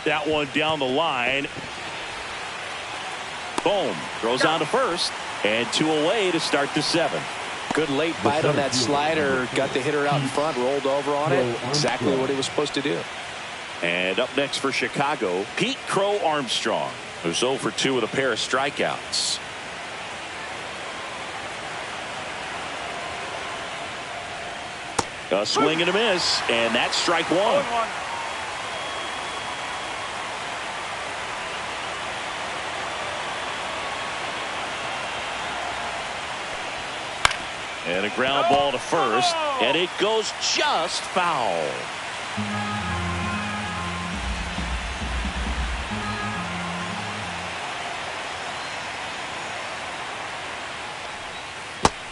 That one down the line. Boom. Throws on to first. And 2 away to start the 7th. Good late bite on that slider. Got the hitter out in front, rolled over on it. Exactly what he was supposed to do. And up next for Chicago, Pete Crow Armstrong, who's 0 for 2 with a pair of strikeouts. A swing and a miss, and that's strike 1. And a ground ball to first, and it goes just foul.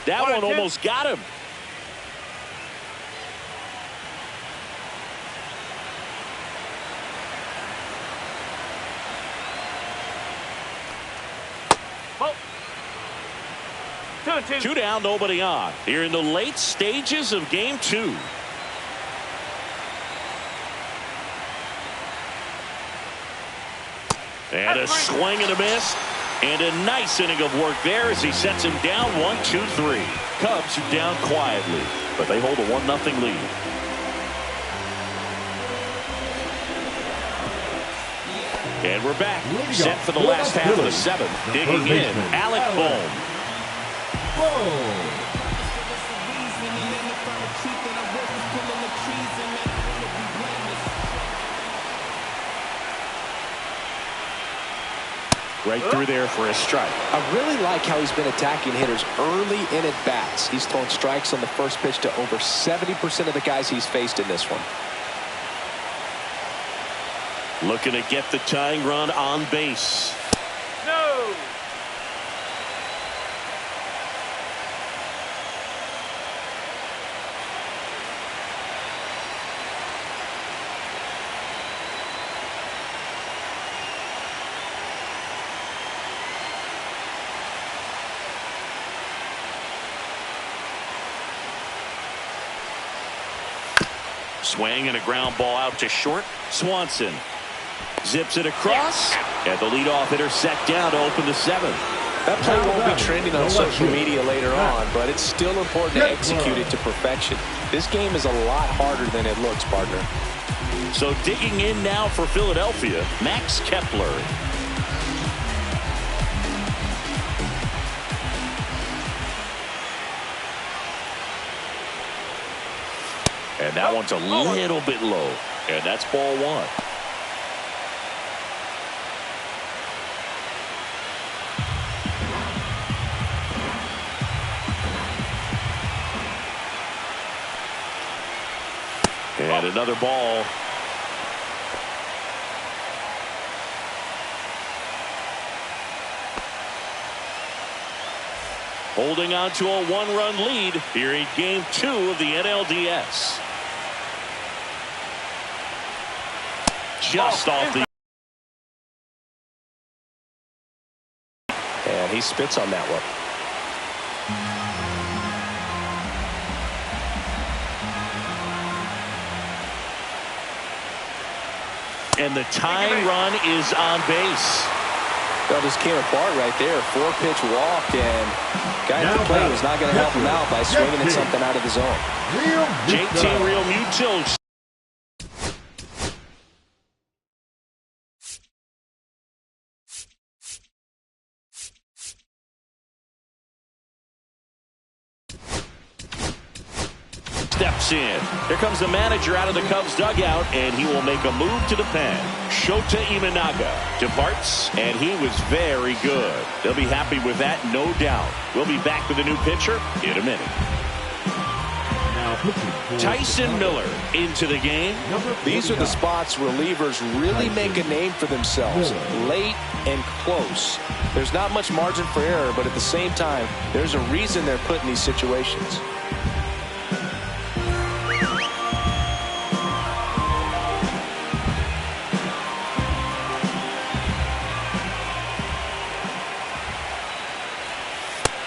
That one almost got him. Two down, nobody on. Here in the late stages of game 2. And a swing and a miss. And a nice inning of work there as he sets him down 1-2-3. Cubs are down quietly, but they hold a 1-0 lead. And we're back, set for the last half of the 7th. Digging in, Alec Bohm. Right through there for a strike. I really like how he's been attacking hitters early in at bats. He's thrown strikes on the first pitch to over 70% of the guys he's faced in this one. Looking to get the tying run on base. No. Swing and a ground ball out to short. Swanson zips it across, and the leadoff hitter set down to open the 7th. That play won't be trending on social media later on, but it's still important to execute it to perfection. This game is a lot harder than it looks, partner. So digging in now for Philadelphia, Max Kepler. And that one's a little bit low, and that's ball 1. And another ball. Holding on to a 1-run lead here in Game 2 of the NLDS. Just off the... And he spits on that one. And the tying run is on base. That just came apart right there. 4-pitch walk, and guy at the plate was not going to help him out by swinging at something out of the zone. JT Realmuto. Steps in. Here comes the manager out of the Cubs dugout, and he will make a move to the pen. Shota Imanaga departs, and he was very good. They'll be happy with that, no doubt. We'll be back with a new pitcher in a minute. Tyson Miller into the game. These are the spots relievers really make a name for themselves. Late and close. There's not much margin for error, but at the same time, there's a reason they're put in these situations.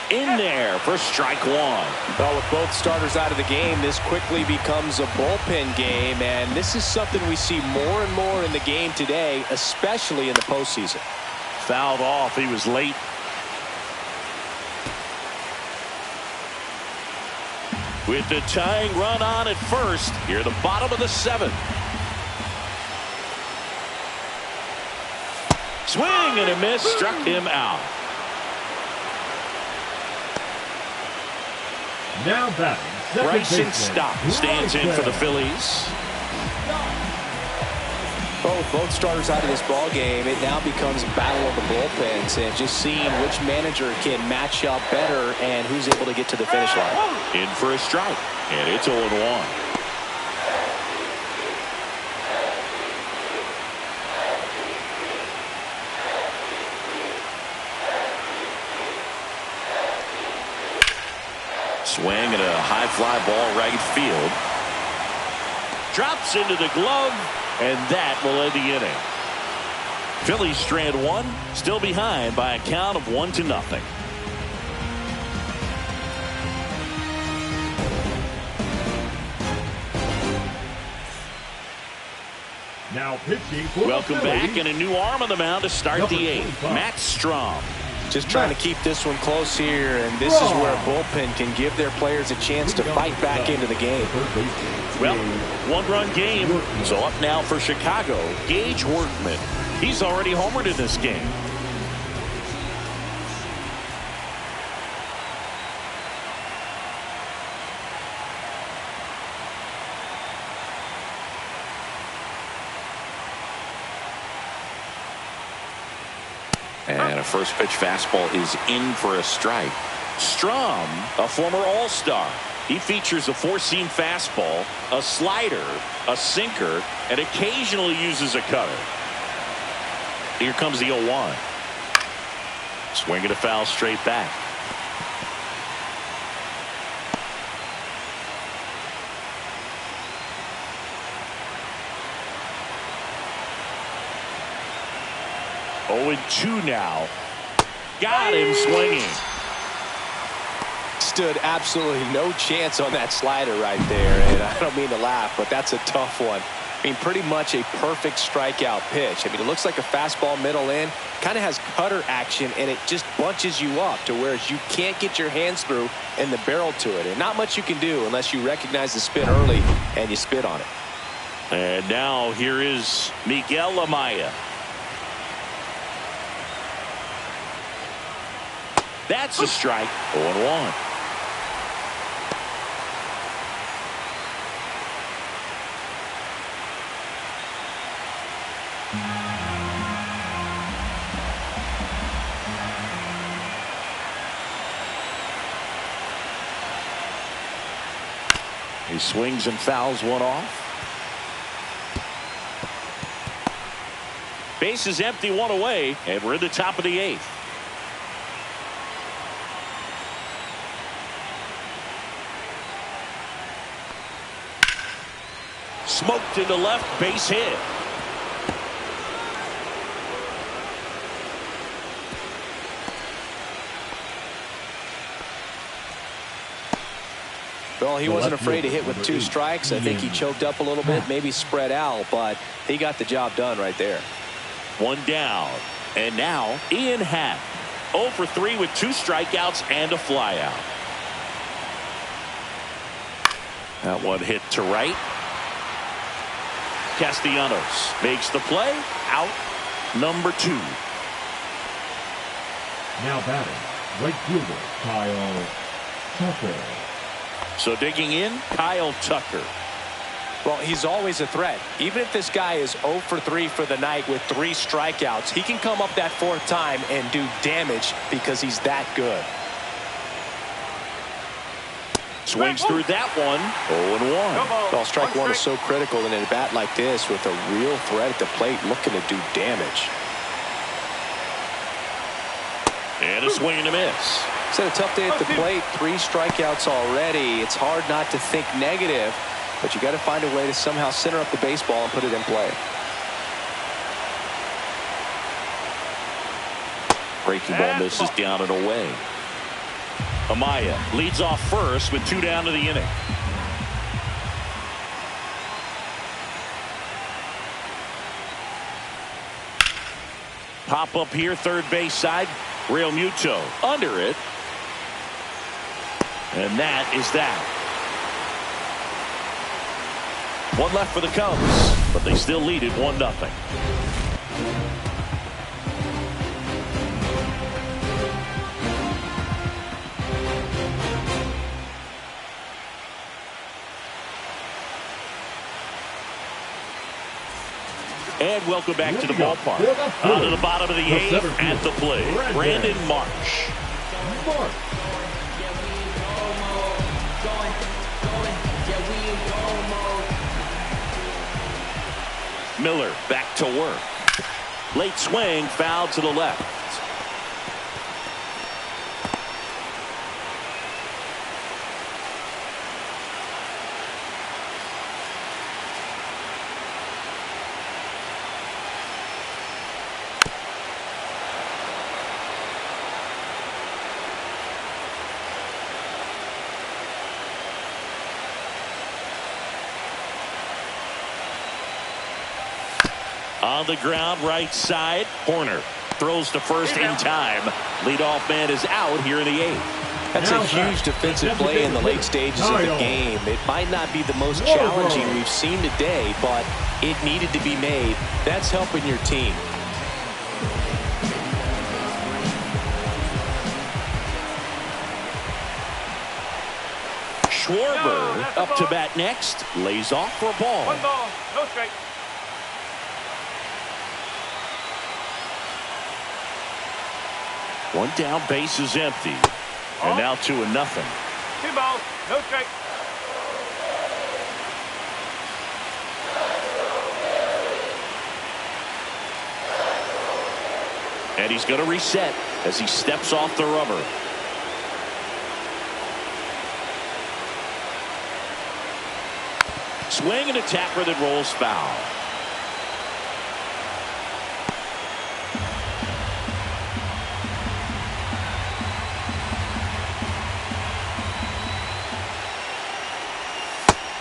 In there for strike 1. Well, with both starters out of the game, this quickly becomes a bullpen game, and this is something we see more and more in the game today, especially in the postseason. Fouled off. He was late. With the tying run on at first, here the bottom of the 7th. Swing and a miss, struck him out. Now batting, Bryson Stott stands in for the Phillies. Both starters out of this ball game. It now becomes a battle of the bullpens and just seeing which manager can match up better and who's able to get to the finish line. In for a strike, and it's 0-1. Swing and a high fly ball right field. Drops into the glove, and that will end the inning. Phillies strand 1, still behind by a count of 1-0. Now pitching for Welcome the Phillies, back, and a new arm on the mound to start number the 8th. 25. Matt Strom. Just trying to keep this one close here, and this is where a bullpen can give their players a chance to fight back into the game. Well, one-run game. So up now for Chicago, Gage Workman. He's already homered in this game. And a first pitch fastball is in for a strike. Strom, a former All-Star. He features a four-seam fastball, a slider, a sinker, and occasionally uses a cutter. Here comes the 0-1. Swinging a foul straight back. Oh, 0-2 now. Got him swinging. Stood absolutely no chance on that slider right there, and I don't mean to laugh, but that's a tough one. I mean, pretty much a perfect strikeout pitch. I mean, it looks like a fastball middle in, kind of has cutter action, and it just bunches you up to where you can't get your hands through and the barrel to it, and not much you can do unless you recognize the spin early and you spit on it. And now here is Miguel Amaya. That's a strike. 0-1. He swings and fouls one off. Base is empty, one away, and we're in the top of the 8th. Smoked into left, base hit. Well, he wasn't afraid to hit with 2 strikes. I think he choked up a little bit, maybe spread out, but he got the job done right there. 1 down. And now Ian Happ. 0 for 3 with 2 strikeouts and a flyout. That one hit to right. Castellanos makes the play. Out number 2. Now batting, right fielder Kyle Tucker. So digging in, Kyle Tucker. Well, he's always a threat. Even if this guy is 0 for 3 for the night with 3 strikeouts, he can come up that 4th time and do damage because he's that good. Swings through that one. 0-1. Well, strike one is so critical in a bat like this with a real threat at the plate looking to do damage. And a swing and a miss. It's had a tough day at the plate. 3 strikeouts already. It's hard not to think negative, but you got to find a way to somehow center up the baseball and put it in play. Breaking ball misses down and away. Amaya leads off first with 2 down to the inning. Pop up here, third base side. Real Muto under it. And that is that. 1 left for the Cubs, but they still lead it 1-0. And welcome back to the ballpark. Out of the bottom of the 8th at the plate, Brandon Marsh. Miller back to work. Late swing, foul to the left. On the ground, right side, Horner. throws to first in time. Leadoff man is out here in the 8th. That's a huge defensive play in the late stages of the game. It might not be the most challenging we've seen today, but it needed to be made. That's helping your team. Schwarber up to bat next. Lays off for a ball. 1 ball, no strike. One down, base is empty. And now 2-0. 2 balls, no strike. And he's going to reset as he steps off the rubber. Swing and a tapper that rolls foul.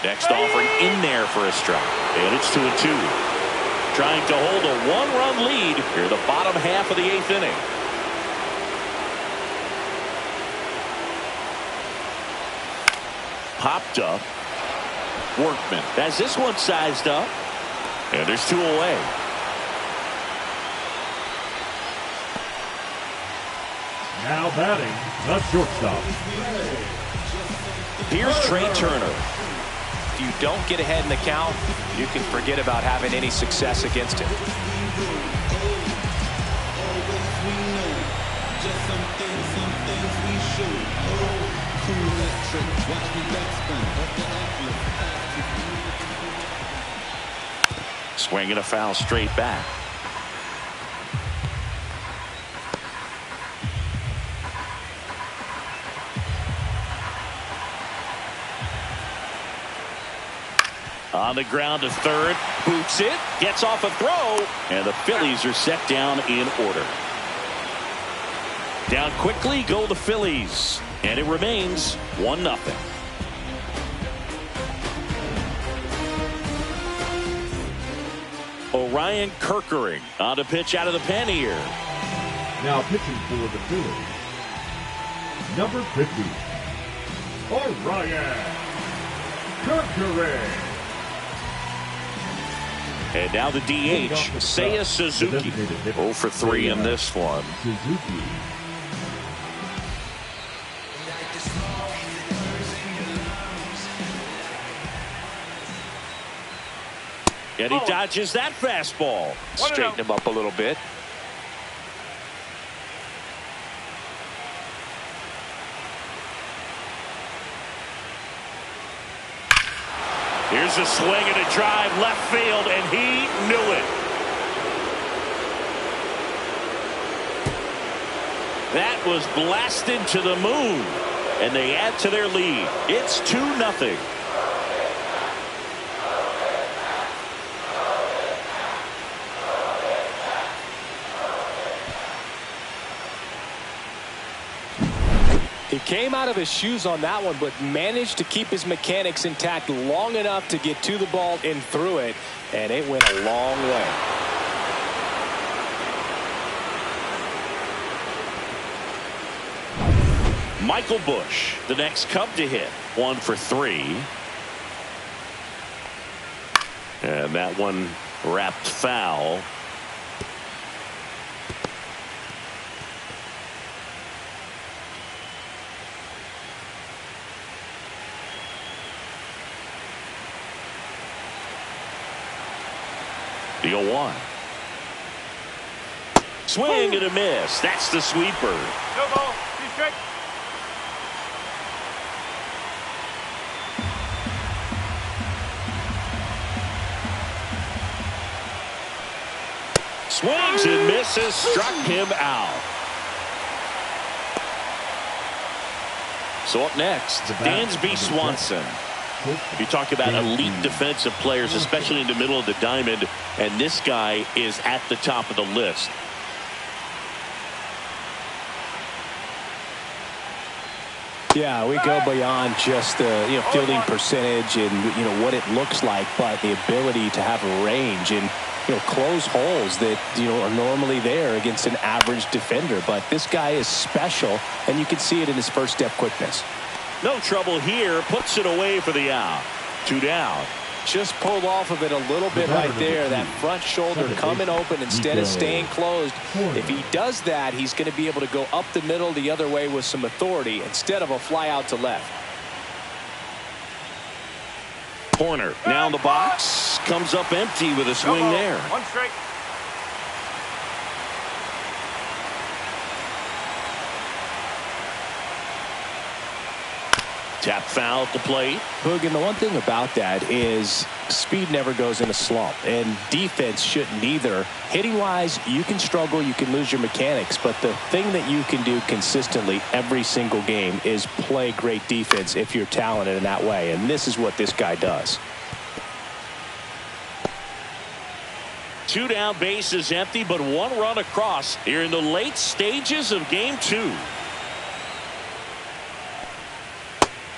Next offering in there for a strike. And it's 2-2. Trying to hold a 1-run lead here the bottom half of the 8th inning. Popped up. Workman has this one sized up. And there's 2 away. Now batting, the shortstop. Here's Trey Turner. If you don't get ahead in the count, you can forget about having any success against him. Swinging a foul straight back. On the ground to third, boots it, gets off a throw, and the Phillies are set down in order. Down quickly go the Phillies, and it remains 1-0. Orion Kerkering on the pitch out of the pen here. Now pitching for the Phillies, number 50, Orion Kerkering. And now the DH, Seiya Suzuki. 0 for 3 in this one. Suzuki. And he dodges that fastball. Straighten him up a little bit. Here's a swing and a drive left field, and he knew it. That was blasted to the moon, and they add to their lead. It's 2-0. He came out of his shoes on that one, but managed to keep his mechanics intact long enough to get to the ball and through it, and it went a long way. Michael Busch, the next Cub to hit. 1 for 3. And that one wrapped foul. The 0-1. Swing and a miss. That's the sweeper. No ball, 2 strikes. Swings and misses. Struck him out. So up next, Dansby Swanson. You talk about elite defensive players, especially in the middle of the diamond, and this guy is at the top of the list. Yeah, we go beyond just the fielding percentage and what it looks like, but the ability to have a range. And close holes that, are normally there against an average defender. But this guy is special, and you can see it in his first step quickness. No trouble here. Puts it away for the out. 2 down. Just pulled off of it a little bit right there. That front shoulder coming open instead of staying closed. If he does that, he's going to be able to go up the middle the other way with some authority instead of a fly out to left. Corner now in the box. Comes up empty with a swing there. One strike. Tap foul at the plate. Boog, and the one thing about that is speed never goes in a slump, and defense shouldn't either. Hitting wise, you can struggle, you can lose your mechanics, but the thing that you can do consistently every single game is play great defense if you're talented in that way, and this is what this guy does. 2 down, bases empty, but 1 run across here in the late stages of game 2.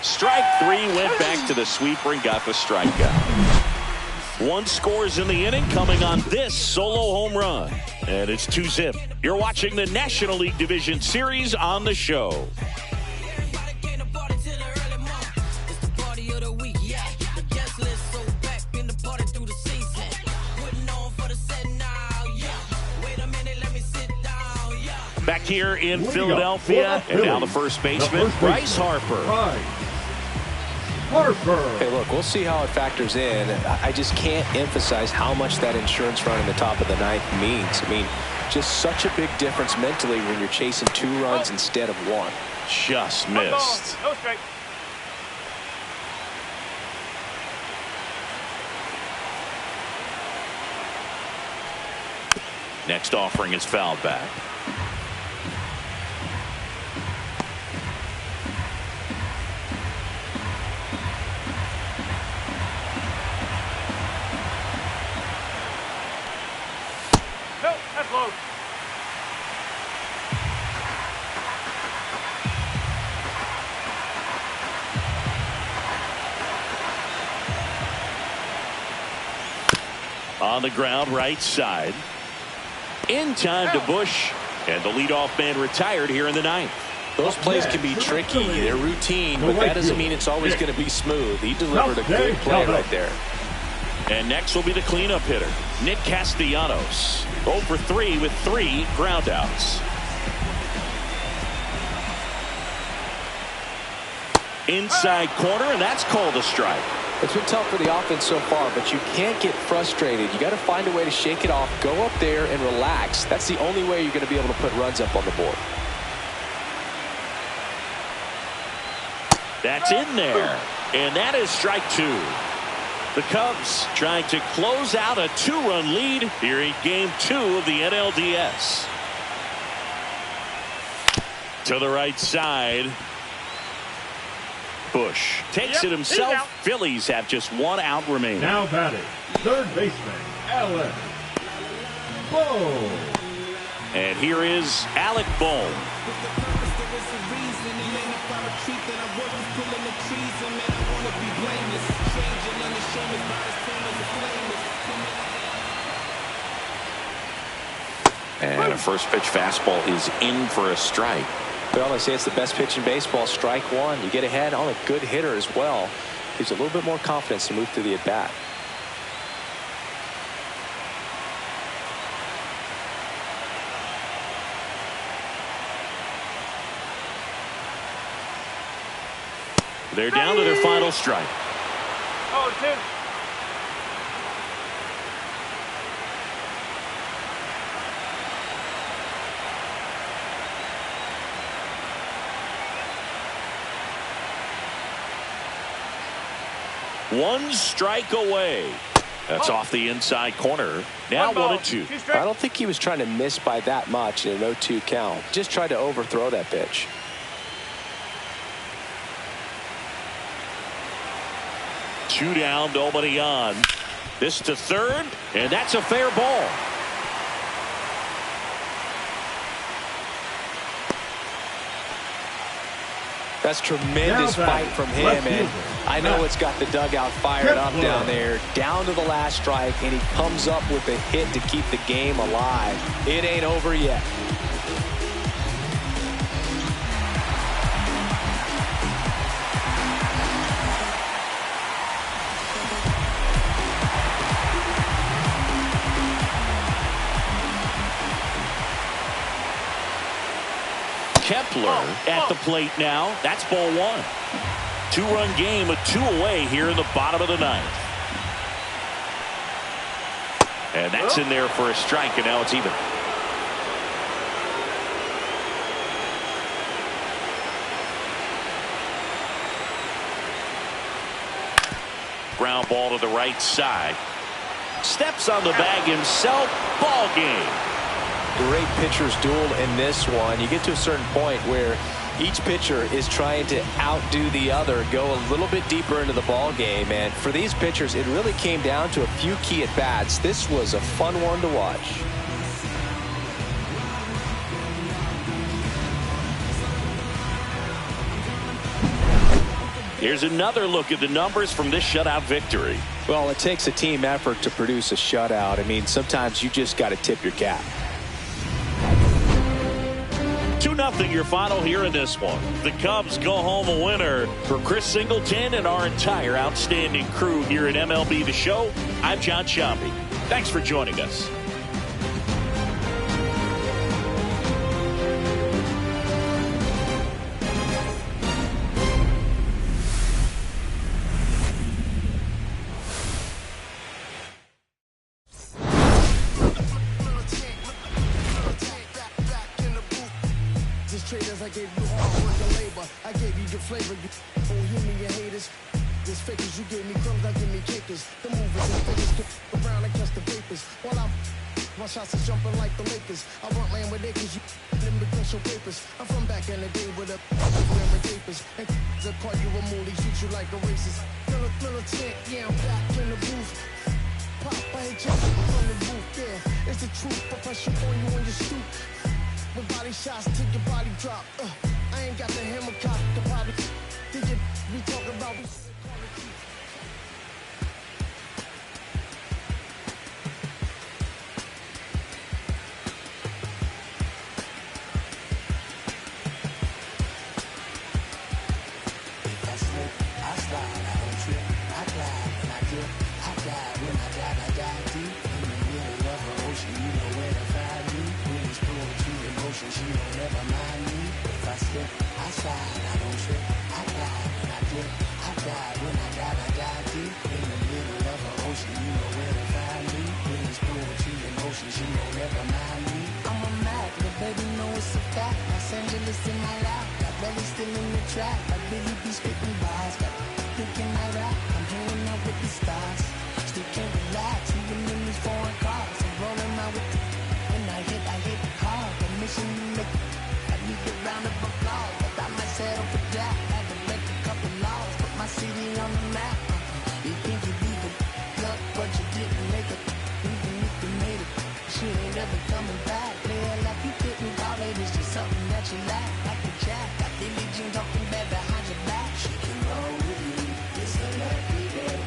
Strike 3, went back to the sweeper and got the strikeout. 1 scores in the inning, coming on this solo home run. And it's 2-zip. You're watching the National League Division Series on the show. Back here in Philadelphia, and now the first baseman, Bryce Harper. Hey, look, we'll see how it factors in. I just can't emphasize how much that insurance run in the top of the 9th means. I mean, just such a big difference mentally when you're chasing 2 runs instead of 1. Just missed. No strike. Next offering is fouled back. That's low. On the ground, right side. In time to Bush, and the leadoff man retired here in the 9th. Those plays can be tricky. They're routine, but that doesn't mean it's always going to be smooth. He delivered a good play right there. And next will be the cleanup hitter, Nick Castellanos. 0 for 3 with 3 groundouts. Inside corner, and that's called a strike. It's been tough for the offense so far, but you can't get frustrated. You got to find a way to shake it off, go up there and relax. That's the only way you're going to be able to put runs up on the board. That's in there, and that is strike 2. The Cubs trying to close out a 2-run lead here in game 2 of the NLDS. To the right side. Bush takes it himself. Phillies have just 1 out remaining. Now batting, third baseman, Alec Bohm. And here is Alec Bohm. And a first pitch fastball is in for a strike. Well, I say it's the best pitch in baseball. Strike 1. You get ahead on a good hitter as well. Gives a little bit more confidence to move through the at-bat. They're down to their final strike. Oh, 2. One strike away. That's off the inside corner. Now 1-2. I don't think he was trying to miss by that much in an 0-2 count. Just tried to overthrow that pitch. Two down, nobody on. This to third, and that's a fair ball. That's tremendous Now fight back, from him, left and fielder, I know Matt it's got the dugout fired up Kepler. down there, down to the last strike, and he comes up with a hit to keep the game alive. It ain't over yet. Kepler at the plate now. That's ball one. Two-run game, a 2 away here in the bottom of the ninth. And that's in there for a strike, and now it's even. Ground ball to the right side. Steps on the bag himself. Ball game. Great pitcher's duel in this one. You get to a certain point where each pitcher is trying to outdo the other, go a little bit deeper into the ball game, and for these pitchers it really came down to a few key at bats. This was a fun one to watch. Here's another look at the numbers from this shutout victory. Well, it takes a team effort to produce a shutout. I mean, sometimes you just got to tip your cap. 2-0 your final here in this one. The Cubs go home a winner. For Chris Singleton and our entire outstanding crew here at MLB The Show, I'm John Sciambi. Thanks for joining us. Traders, I gave you hard work and labor. I gave you your flavor. You human, your haters. This fakers, you gave me crumbs, I give me kickers. The movers and fakers get around and catch the vapors. While my shots is jumping like the Lakers. I want land with acres, you them the crucial papers. I'm from back in the day with a wearing papers. And they call you a moolie, treat you like a racist. Militant, yeah, I'm back in the booth. Pop, I hit you from the roof, yeah. It's the truth, I press you on you on your stoop. With body shots till your body drop. I ain't got the hammer cock, the body. Think it, we talk about. Los Angeles in my lap, got belly still in the trap. I really be spitting bars, got thinking I rap. I'm hanging out with the stars, still can't relax, even in these foreign cars. I'm rolling out with the, and I hit hard. The mission to make, I need a round of applause. I thought might settle for that, had to make a couple laws, put my city on the map. You think you leave it, luck, but you didn't make it. Even if you made it, she ain't ever coming back. Play it like you couldn't call it, it's just something that you lack. Like a jack, got Billie Jean talking bad behind your back. She can roll with me, it's a lucky day.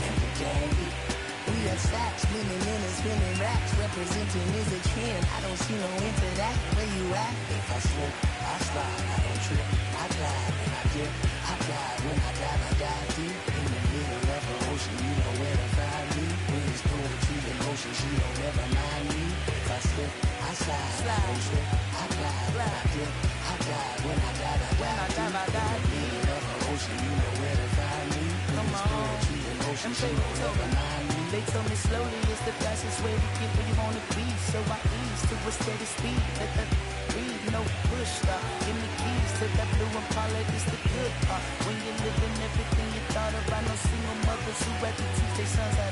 Every day, we got stacks, spinning in and spinning racks. Representing is a trend, I don't see no end to that. Where you at? If I slip, I slide, I don't trip. I glide when I dip, I glide when I dive deep. In the middle of the ocean, you know where to find me. Winds poetry, emotion, she don't ever mind me. If I slip, I slide, I don't trip. I glide when I dip, I glide when I dive deep. In the middle of the ocean, you know where to find me. Winds poetry, emotion, she don't ever mind me. They told me slowly is the fastest way to get where you wanna be. So I ease to a steady speed. Let that breathe, no push stop. Give me keys to that blue Impala, it's the good part. When you're living everything you thought about, no single mothers who had to teach their sons how to